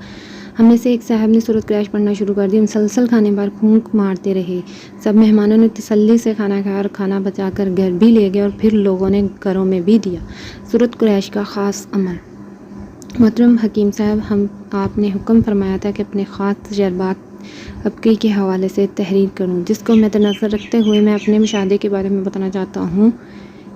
ہم میں سے ایک صاحب نے صورت قریش پڑھنا شروع کر دی، مسلسل کھانے پر پھونک مارتے رہے۔ سب مہمانوں نے تسلی سے کھانا کھایا اور کھانا بچا کر گھر بھی لے گئے اور پھر لوگوں نے گھروں میں بھی دیا۔ صورت قریش کا خاص عمل۔ محترم حکیم صاحب، آپ نے حکم فرمایا تھا کہ اپنے خاص تجربات ابقی کے حوالے سے تحریر کروں، جس کو مد نظر رکھتے ہوئے میں اپنے مشاہدے کے بارے میں بتانا چاہتا ہوں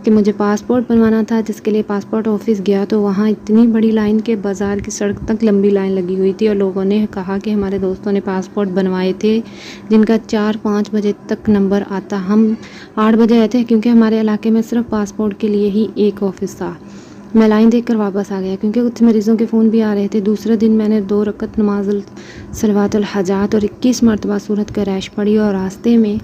کہ مجھے پاسپورٹ بنوانا تھا، جس کے لیے پاسپورٹ آفس گیا تو وہاں اتنی بڑی لائن کہ بازار کی سڑک تک لمبی لائن لگی ہوئی تھی، اور لوگوں نے کہا کہ ہمارے دوستوں نے پاسپورٹ بنوائے تھے جن کا 4-5 بجے تک نمبر آتا۔ ہم 8 بجے آئے تھے کیونکہ ہمارے علاقے میں صرف پاسپورٹ کے لیے ہی ایک آفس تھا۔ میں لائن دیکھ کر واپس آ گیا کیونکہ کچھ مریضوں کے فون بھی آ رہے تھے۔ دوسرے دن میں نے 2 رکعت نماز صلوات الحاجات اور 21 مرتبہ صورت قریش پڑھی اور راستے میں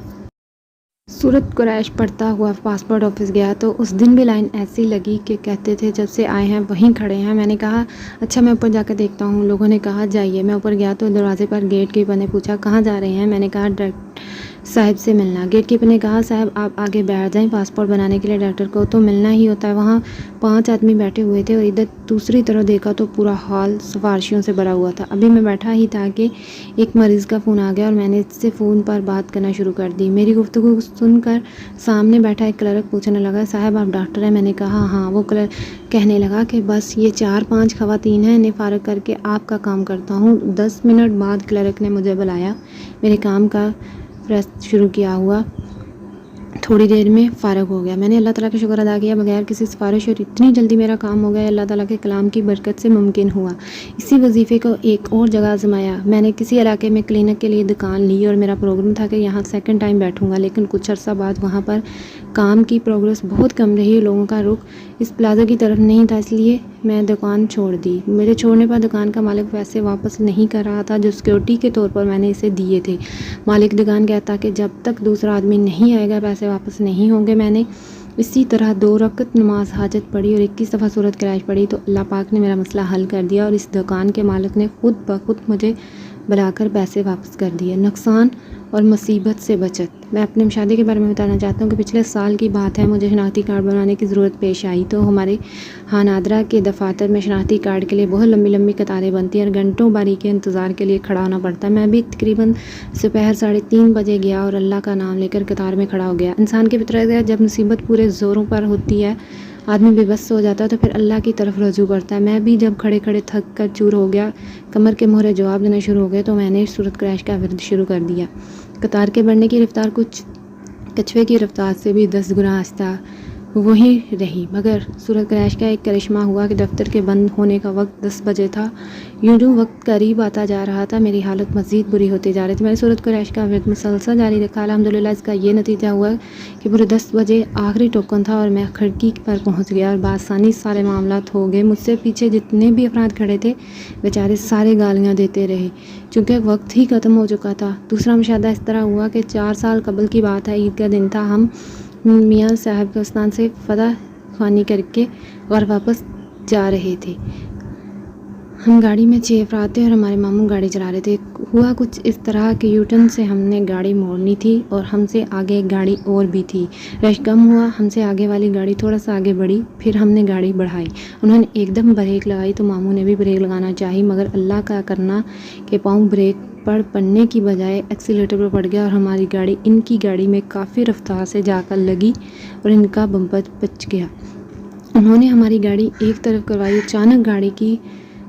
صورت قریش پڑھتا ہوا پاسپورٹ آفس گیا تو اس دن بھی لائن ایسی لگی کہ کہتے تھے جب سے آئے ہیں وہیں کھڑے ہیں۔ میں نے کہا اچھا میں اوپر جا کر دیکھتا ہوں۔ لوگوں نے کہا جائیے۔ میں اوپر گیا تو دروازے پر گیٹ کیپر نے پوچھا کہاں جا رہے ہیں؟ میں نے کہا ڈاکٹر صاحب سے ملنا۔ گیٹ کیپر نے کہا صاحب آپ آگے بیٹھ جائیں، پاسپورٹ بنانے کے لیے ڈاکٹر کو تو ملنا ہی ہوتا ہے۔ وہاں 5 آدمی بیٹھے ہوئے تھے اور ادھر دوسری طرف دیکھا تو پورا ہال سفارشیوں سے بھرا ہوا تھا۔ ابھی میں بیٹھا ہی تھا کہ ایک مریض کا فون آ گیا اور میں نے اس سے فون پر بات کرنا شروع کر دی۔ میری گفتگو سن کر سامنے بیٹھا ایک کلرک پوچھنے لگا صاحب آپ ڈاکٹر ہیں؟ میں نے کہا ہاں۔ وہ کلرک کہنے لگا کہ بس یہ 4-5 خواتین ہیں، انہیں فارغ کر کے آپ کا کام کرتا ہوں۔ 10 منٹ بعد کلرک نے مجھے بلایا، میرے کام کا فہرست شروع کیا ہوا، تھوڑی دیر میں فارغ ہو گیا۔ میں نے اللہ تعالیٰ کا شکر ادا کیا، بغیر کسی سفارش اور اتنی جلدی میرا کام ہو گیا، اللہ تعالیٰ کے کلام کی برکت سے ممکن ہوا۔ اسی وظیفے کو ایک اور جگہ آزمایا۔ میں نے کسی علاقے میں کلینک کے لیے دکان لی اور میرا پروگرام تھا کہ یہاں سیکنڈ ٹائم بیٹھوں گا، لیکن کچھ عرصہ بعد وہاں پر کام کی پروگرس بہت کم رہی، لوگوں کا رخ اس پلازا کی طرف نہیں تھا، اس لیے میں دکان چھوڑ دی۔ میرے چھوڑنے پر دکان کا مالک پیسے واپس نہیں کر رہا تھا جو سیکورٹی کے طور پر میں نے اسے دیے تھے۔ مالک دکان کہتا کہ جب تک دوسرا آدمی نہیں آئے گا پیسے واپس نہیں ہوں گے۔ میں نے اسی طرح 2 رکعت نماز حاجت پڑھی اور 21 دفعہ صورت قریش پڑھی تو اللہ پاک نے میرا مسئلہ حل کر دیا اور اس دکان کے مالک نے خود بخود مجھے بلا کر پیسے واپس کر دیے۔ نقصان اور مصیبت سے بچت۔ میں اپنے مشاہدے کے بارے میں بتانا چاہتا ہوں کہ پچھلے سال کی بات ہے، مجھے شناختی کارڈ بنانے کی ضرورت پیش آئی تو ہمارے نادرہ کے دفاتر میں شناختی کارڈ کے لیے بہت لمبی لمبی قطاریں بنتی ہیں اور گھنٹوں باریک انتظار کے لیے کھڑا ہونا پڑتا ہے۔ میں بھی تقریباً دوپہر 3:30 بجے گیا اور اللہ کا نام لے کر قطار میں کھڑا ہو گیا۔ انسان کی فطرت ہے جب مصیبت پورے زوروں پر ہوتی ہے آدمی بے بس ہو جاتا ہے تو پھر اللہ کی طرف رجوع کرتا ہے۔ میں بھی جب کھڑے کھڑے تھک کر چور ہو گیا، کمر کے مہرے جواب دینا شروع ہو گئے تو میں نے صورت قریش کا ورد شروع کر دیا۔ قطار کے بڑھنے کی رفتار کچھ کچھوے کی رفتار سے بھی 10 گنا آہستہ وہی رہی، مگر صورت قریش کا ایک کرشمہ ہوا کہ دفتر کے بند ہونے کا وقت 10 بجے تھا۔ یوں وقت قریب آتا جا رہا تھا، میری حالت مزید بری ہوتی جا رہی تھی۔ میں نے صورت قریش کا ورد مسلسل جاری رکھا۔ الحمدللہ اس کا یہ نتیجہ ہوا کہ پورے 10 بجے آخری ٹوکن تھا اور میں کھڑکی پر پہنچ گیا اور بآسانی سارے معاملات ہو گئے۔ مجھ سے پیچھے جتنے بھی افراد کھڑے تھے بیچارے سارے گالیاں دیتے رہے چونکہ وقت ہی ختم ہو چکا تھا۔ دوسرا مشاہدہ اس طرح ہوا کہ 4 سال قبل کی بات ہے، عید کا دن تھا، ہم میاں صاحب قبرستان سے فتح خوانی کر کے گھر واپس جا رہے تھے۔ ہم گاڑی میں 6 افراد تھے اور ہمارے ماموں گاڑی چلا رہے تھے۔ ہوا کچھ اس طرح کہ یو ٹرن سے ہم نے گاڑی موڑنی تھی اور ہم سے آگے ایک گاڑی اور بھی تھی۔ رش کم ہوا، ہم سے آگے والی گاڑی تھوڑا سا آگے بڑھی، پھر ہم نے گاڑی بڑھائی۔ انہوں نے ایک دم بریک لگائی تو ماموں نے بھی بریک لگانا چاہی، مگر اللہ کا کرنا کہ پاؤں بریک پر پڑنے کی بجائے ایکسیلیٹر پر پڑ گیا اور ہماری گاڑی ان کی گاڑی میں کافی رفتار سے جا کر لگی اور ان کا بمپر بچ گیا۔ انہوں نے ہماری گاڑی ایک طرف کروائی۔ اچانک گاڑی کی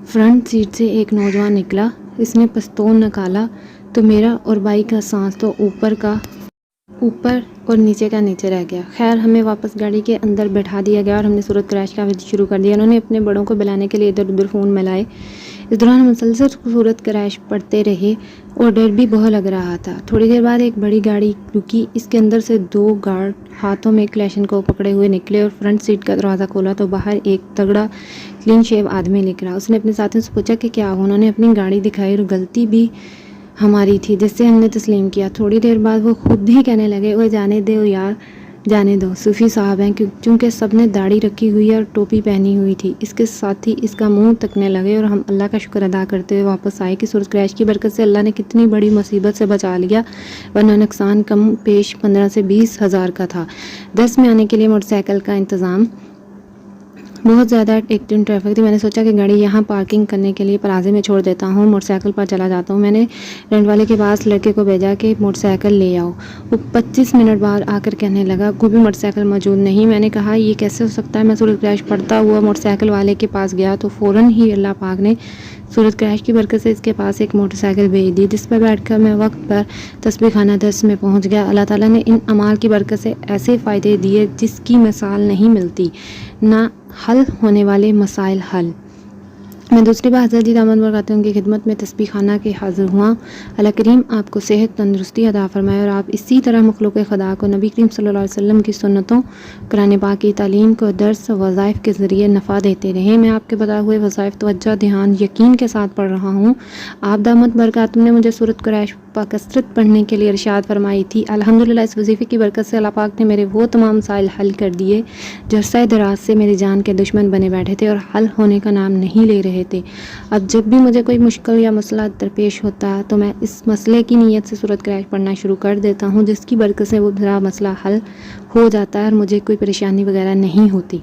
فرنٹ سیٹ سے ایک نوجوان نکلا، اس نے پستول نکالا تو میرا اور بھائی کا سانس تو اوپر اور نیچے کا نیچے رہ گیا۔ خیر ہمیں واپس گاڑی کے اندر بیٹھا دیا گیا اور ہم نے صورت قریش کا ورد شروع کر دیا۔ انہوں نے اپنے بڑوں کو بلانے کے لیے ادھر ادھر فون ملائے۔ اس دوران ہم مسلسل صورت قریش پڑھتے رہے اور ڈر بھی بہت لگ رہا تھا۔ تھوڑی دیر بعد ایک بڑی گاڑی رکی، اس کے اندر سے 2 گارڈ ہاتھوں میں کلیشن کو پکڑے ہوئے نکلے اور فرنٹ سیٹ کا دروازہ کھولا تو باہر ایک تگڑا کلین شیو آدمی نکلا۔ اس نے اپنے ساتھیوں سے پوچھا کہ کیا ہوا؟ انہوں نے اپنی گاڑی دکھائی اور غلطی بھی ہماری تھی جس سے ہم نے تسلیم کیا۔ تھوڑی دیر بعد وہ خود ہی کہنے لگے، وہ جانے دو یار، جانے دو، صوفی صاحب ہیں چونکہ سب نے داڑھی رکھی ہوئی اور ٹوپی پہنی ہوئی تھی۔ اس کے ساتھ ہی اس کا منہ تکنے لگے اور ہم اللہ کا شکر ادا کرتے ہوئے واپس آئے کہ سورج کریش کی برکت سے اللہ نے کتنی بڑی مصیبت سے بچا لیا، ورنہ نقصان کم پیش 15 سے 20 ہزار کا تھا۔ 10 میں آنے کے لیے موٹر سائیکل کا انتظام، بہت زیادہ ایکٹیو ٹریفک تھی۔ میں نے سوچا کہ گاڑی یہاں پارکنگ کرنے کے لیے پلازے میں چھوڑ دیتا ہوں، موٹر سائیکل پر چلا جاتا ہوں۔ میں نے رینٹ والے کے پاس لڑکے کو بھیجا کہ موٹر سائیکل لے آؤ۔ وہ 25 منٹ بعد آ کر کہنے لگا کوئی بھی موٹر سائیکل موجود نہیں۔ میں نے کہا یہ کیسے ہو سکتا ہے؟ میں سورج کریش پڑتا ہوا موٹر سائیکل والے کے پاس گیا تو فوراً ہی اللہ پاک نے سورج کریش کی برکت سے اس کے پاس ایک موٹر سائیکل بھیج دی، جس پر بیٹھ کر میں وقت پر تسبیح خانہ درس میں پہنچ گیا۔ اللہ تعالیٰ نے ان اعمال کی برکت سے ایسے فائدے دیے جس کی مثال نہیں ملتی، نہ حل ہونے والے مسائل حل۔ میں دوسری بار حضرت جی دامت برکاتہ کی خدمت میں تسبیح خانہ کے حاضر ہوا۔ اللہ کریم آپ کو صحت تندرستی عطا فرمائے اور آپ اسی طرح مخلوق خدا کو نبی کریم صلی اللہ علیہ وسلم کی سنتوں، قرآن پاک کی تعلیم کو درس و وظائف کے ذریعے نفع دیتے رہیں۔ میں آپ کے بتائے ہوئے وظائف توجہ، دھیان، یقین کے ساتھ پڑھ رہا ہوں۔ آپ دامت برکاتہ نے مجھے سورۃ قریش کثرت پڑھنے کے لیے ارشاد فرمائی تھی۔ الحمدللہ اس وظیفے کی برکت سے اللہ پاک نے میرے وہ تمام مسائل حل کر دیے جو عرصہ دراز سے میری جان کے دشمن بنے بیٹھے تھے اور حل ہونے کا نام نہیں لے رہے تھے۔ اب جب بھی مجھے کوئی مشکل یا مسئلہ درپیش ہوتا ہے تو میں اس مسئلے کی نیت سے سورۃ قریش پڑھنا شروع کر دیتا ہوں، جس کی برکت سے وہ میرا مسئلہ حل ہو جاتا ہے اور مجھے کوئی پریشانی وغیرہ نہیں ہوتی۔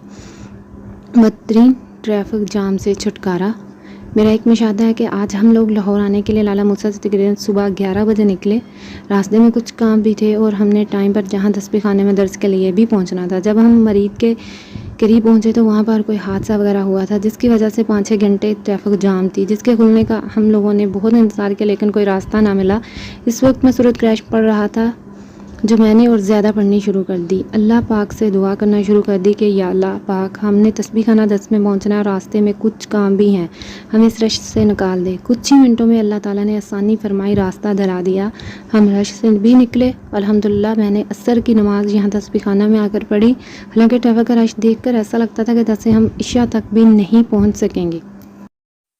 بدترین ٹریفک جام سے چھٹکارا۔ میرا ایک مشاہدہ ہے کہ آج ہم لوگ لاہور آنے کے لیے لالہ موسیٰ سے تقریباً صبح 11 بجے نکلے۔ راستے میں کچھ کام بھی تھے اور ہم نے ٹائم پر جہاں تسبیح خانے میں درس کے لیے بھی پہنچنا تھا۔ جب ہم مرید کے قریب پہنچے تو وہاں پر کوئی حادثہ وغیرہ ہوا تھا، جس کی وجہ سے 5-6 گھنٹے ٹریفک جام تھی، جس کے کھلنے کا ہم لوگوں نے بہت انتظار کیا لیکن کوئی راستہ نہ ملا۔ اس وقت میں سورۃ قریش پڑھ رہا تھا جو میں نے اور زیادہ پڑھنی شروع کر دی۔ اللہ پاک سے دعا کرنا شروع کر دی کہ یا اللہ پاک، ہم نے تسبیح خانہ درس میں پہنچنا ہے اور راستے میں کچھ کام بھی ہیں، ہمیں اس رش سے نکال دے۔ کچھ ہی منٹوں میں اللہ تعالیٰ نے آسانی فرمائی، راستہ دھرا دیا، ہم رش سے بھی نکلے۔ الحمدللہ میں نے عصر کی نماز یہاں تسبیح خانہ میں آ کر پڑھی، حالانکہ ٹریفک کا رش دیکھ کر ایسا لگتا تھا کہ جیسے ہم عشاء تک بھی نہیں پہنچ سکیں گے۔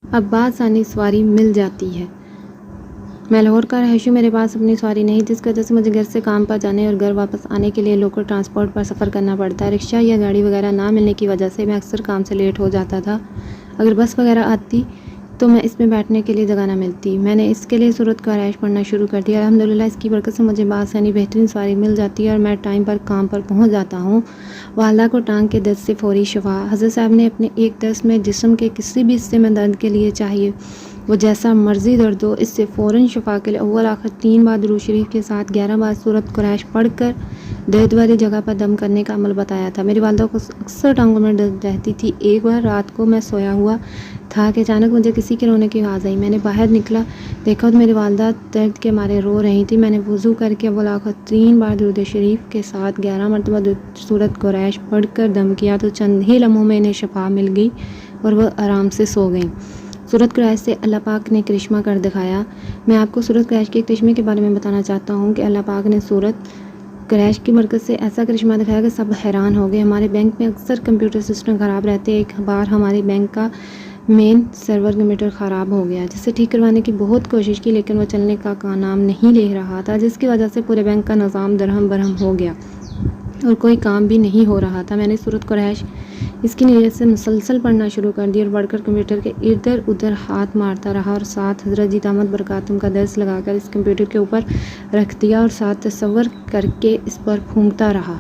اب بآسانی سواری مل جاتی ہے۔ میں لاہور کا رہائشی، میرے پاس اپنی سواری نہیں، جس کی وجہ سے مجھے گھر سے کام پر جانے اور گھر واپس آنے کے لیے لوکل ٹرانسپورٹ پر سفر کرنا پڑتا ہے۔ رکشہ یا گاڑی وغیرہ نہ ملنے کی وجہ سے میں اکثر کام سے لیٹ ہو جاتا تھا۔ اگر بس وغیرہ آتی تو میں اس میں بیٹھنے کے لیے جگہ نہ ملتی۔ میں نے اس کے لیے سورۃ قریش پڑھنا شروع کر دیا۔ الحمدللہ اس کی برکت سے مجھے بآسانی بہترین سواری مل جاتی ہے اور میں ٹائم پر کام پر پہنچ جاتا ہوں۔ والدہ کو ٹانگ کے درد سے فوری شفا۔ حضرت صاحب نے اپنے ایک درس میں جسم کے کسی بھی حصے میں درد کے لیے چاہیے وہ جیسا مرضی درد ہو، اس سے فوراً شفا کے لیے اول آخر 3 بار درود شریف کے ساتھ 11 بار سورۃ قریش پڑھ کر درد والی جگہ پر دم کرنے کا عمل بتایا تھا۔ میری والدہ کو اکثر ٹانگوں میں درد رہتی تھی۔ ایک بار رات کو میں سویا ہوا تھا کہ اچانک مجھے کسی کے رونے کی آواز آئی۔ میں نے باہر نکلا، دیکھا تو میری والدہ درد کے مارے رو رہی تھی۔ میں نے وضو کر کے اول آخر 3 بار درود شریف کے ساتھ 11 مرتبہ سورۃ قریش پڑھ کر دم کیا تو چند ہی لمحوں میں انہیں شفا مل گئی اور وہ آرام سے سو گئیں۔ سورۃ قریش سے اللہ پاک نے کرشمہ کر دکھایا۔ میں آپ کو سورۃ قریش کے کرشمے کے بارے میں بتانا چاہتا ہوں کہ اللہ پاک نے سورۃ قریش کی برکت سے ایسا کرشمہ دکھایا کہ سب حیران ہو گئے۔ ہمارے بینک میں اکثر کمپیوٹر سسٹم خراب رہتے۔ ایک بار ہمارے بینک کا مین سرور کمپیوٹر خراب ہو گیا، جسے ٹھیک کروانے کی بہت کوشش کی لیکن وہ چلنے کا نام نہیں لے رہا تھا، جس کی وجہ سے پورے بینک کا نظام درہم برہم ہو گیا اور کوئی کام بھی نہیں ہو رہا تھا۔ میں نے سورۃ قریش اس کی نیت سے مسلسل پڑھنا شروع کر دی اور بڑھ کر کمپیوٹر کے ادھر ادھر ہاتھ مارتا رہا اور ساتھ حضرت جی دامت برکاتہم کا درس لگا کر اس کمپیوٹر کے اوپر رکھ دیا اور ساتھ تصور کر کے اس پر پھونکتا رہا۔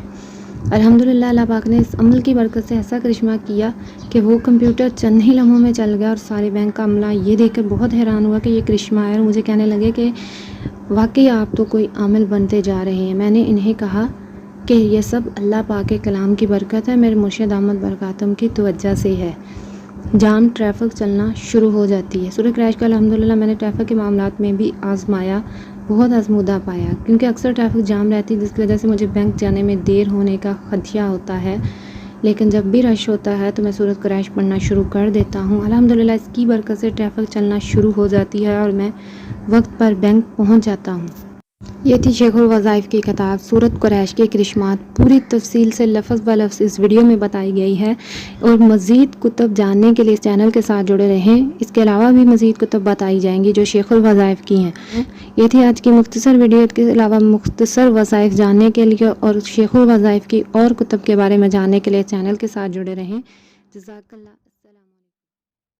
الحمدللہ اللہ پاک نے اس عمل کی برکت سے ایسا کرشمہ کیا کہ وہ کمپیوٹر چند ہی لمحوں میں چل گیا اور سارے بینک کا عملہ یہ دیکھ کر بہت حیران ہوا کہ یہ کرشمہ ہے اور مجھے کہنے لگے کہ واقعی آپ تو کوئی عامل بنتے جا رہے ہیں۔ میں نے انہیں کہا کہ یہ سب اللہ پاک کے کلام کی برکت ہے، میرے مرشد دامت برکاتہم کی توجہ سے ہے۔ جام ٹریفک چلنا شروع ہو جاتی ہے۔ سورۃ قریش کا الحمدللہ میں نے ٹریفک کے معاملات میں بھی آزمایا، بہت آزمودہ پایا، کیونکہ اکثر ٹریفک جام رہتی جس کی وجہ سے مجھے بینک جانے میں دیر ہونے کا خدشہ ہوتا ہے، لیکن جب بھی رش ہوتا ہے تو میں سورۃ قریش پڑھنا شروع کر دیتا ہوں۔ الحمدللہ اس کی برکت سے ٹریفک چلنا شروع ہو جاتی ہے اور میں وقت پر بینک پہنچ جاتا ہوں۔ یہ تھی شیخ الوظائف کی کتاب سورۃ قریش کے کرشمات۔ پوری تفصیل سے لفظ بہ لفظ اس ویڈیو میں بتائی گئی ہے، اور مزید کتب جاننے کے لیے اس چینل کے ساتھ جڑے رہیں۔ اس کے علاوہ بھی مزید کتب بتائی جائیں گی جو شیخ الوظائف کی ہیں۔ یہ تھی آج کی مختصر ویڈیو۔ اس کے علاوہ مختصر وظائف جاننے کے لیے اور شیخ الوظائف کی اور کتب کے بارے میں جاننے کے لیے چینل کے ساتھ جڑے رہیں۔ جزاک اللہ۔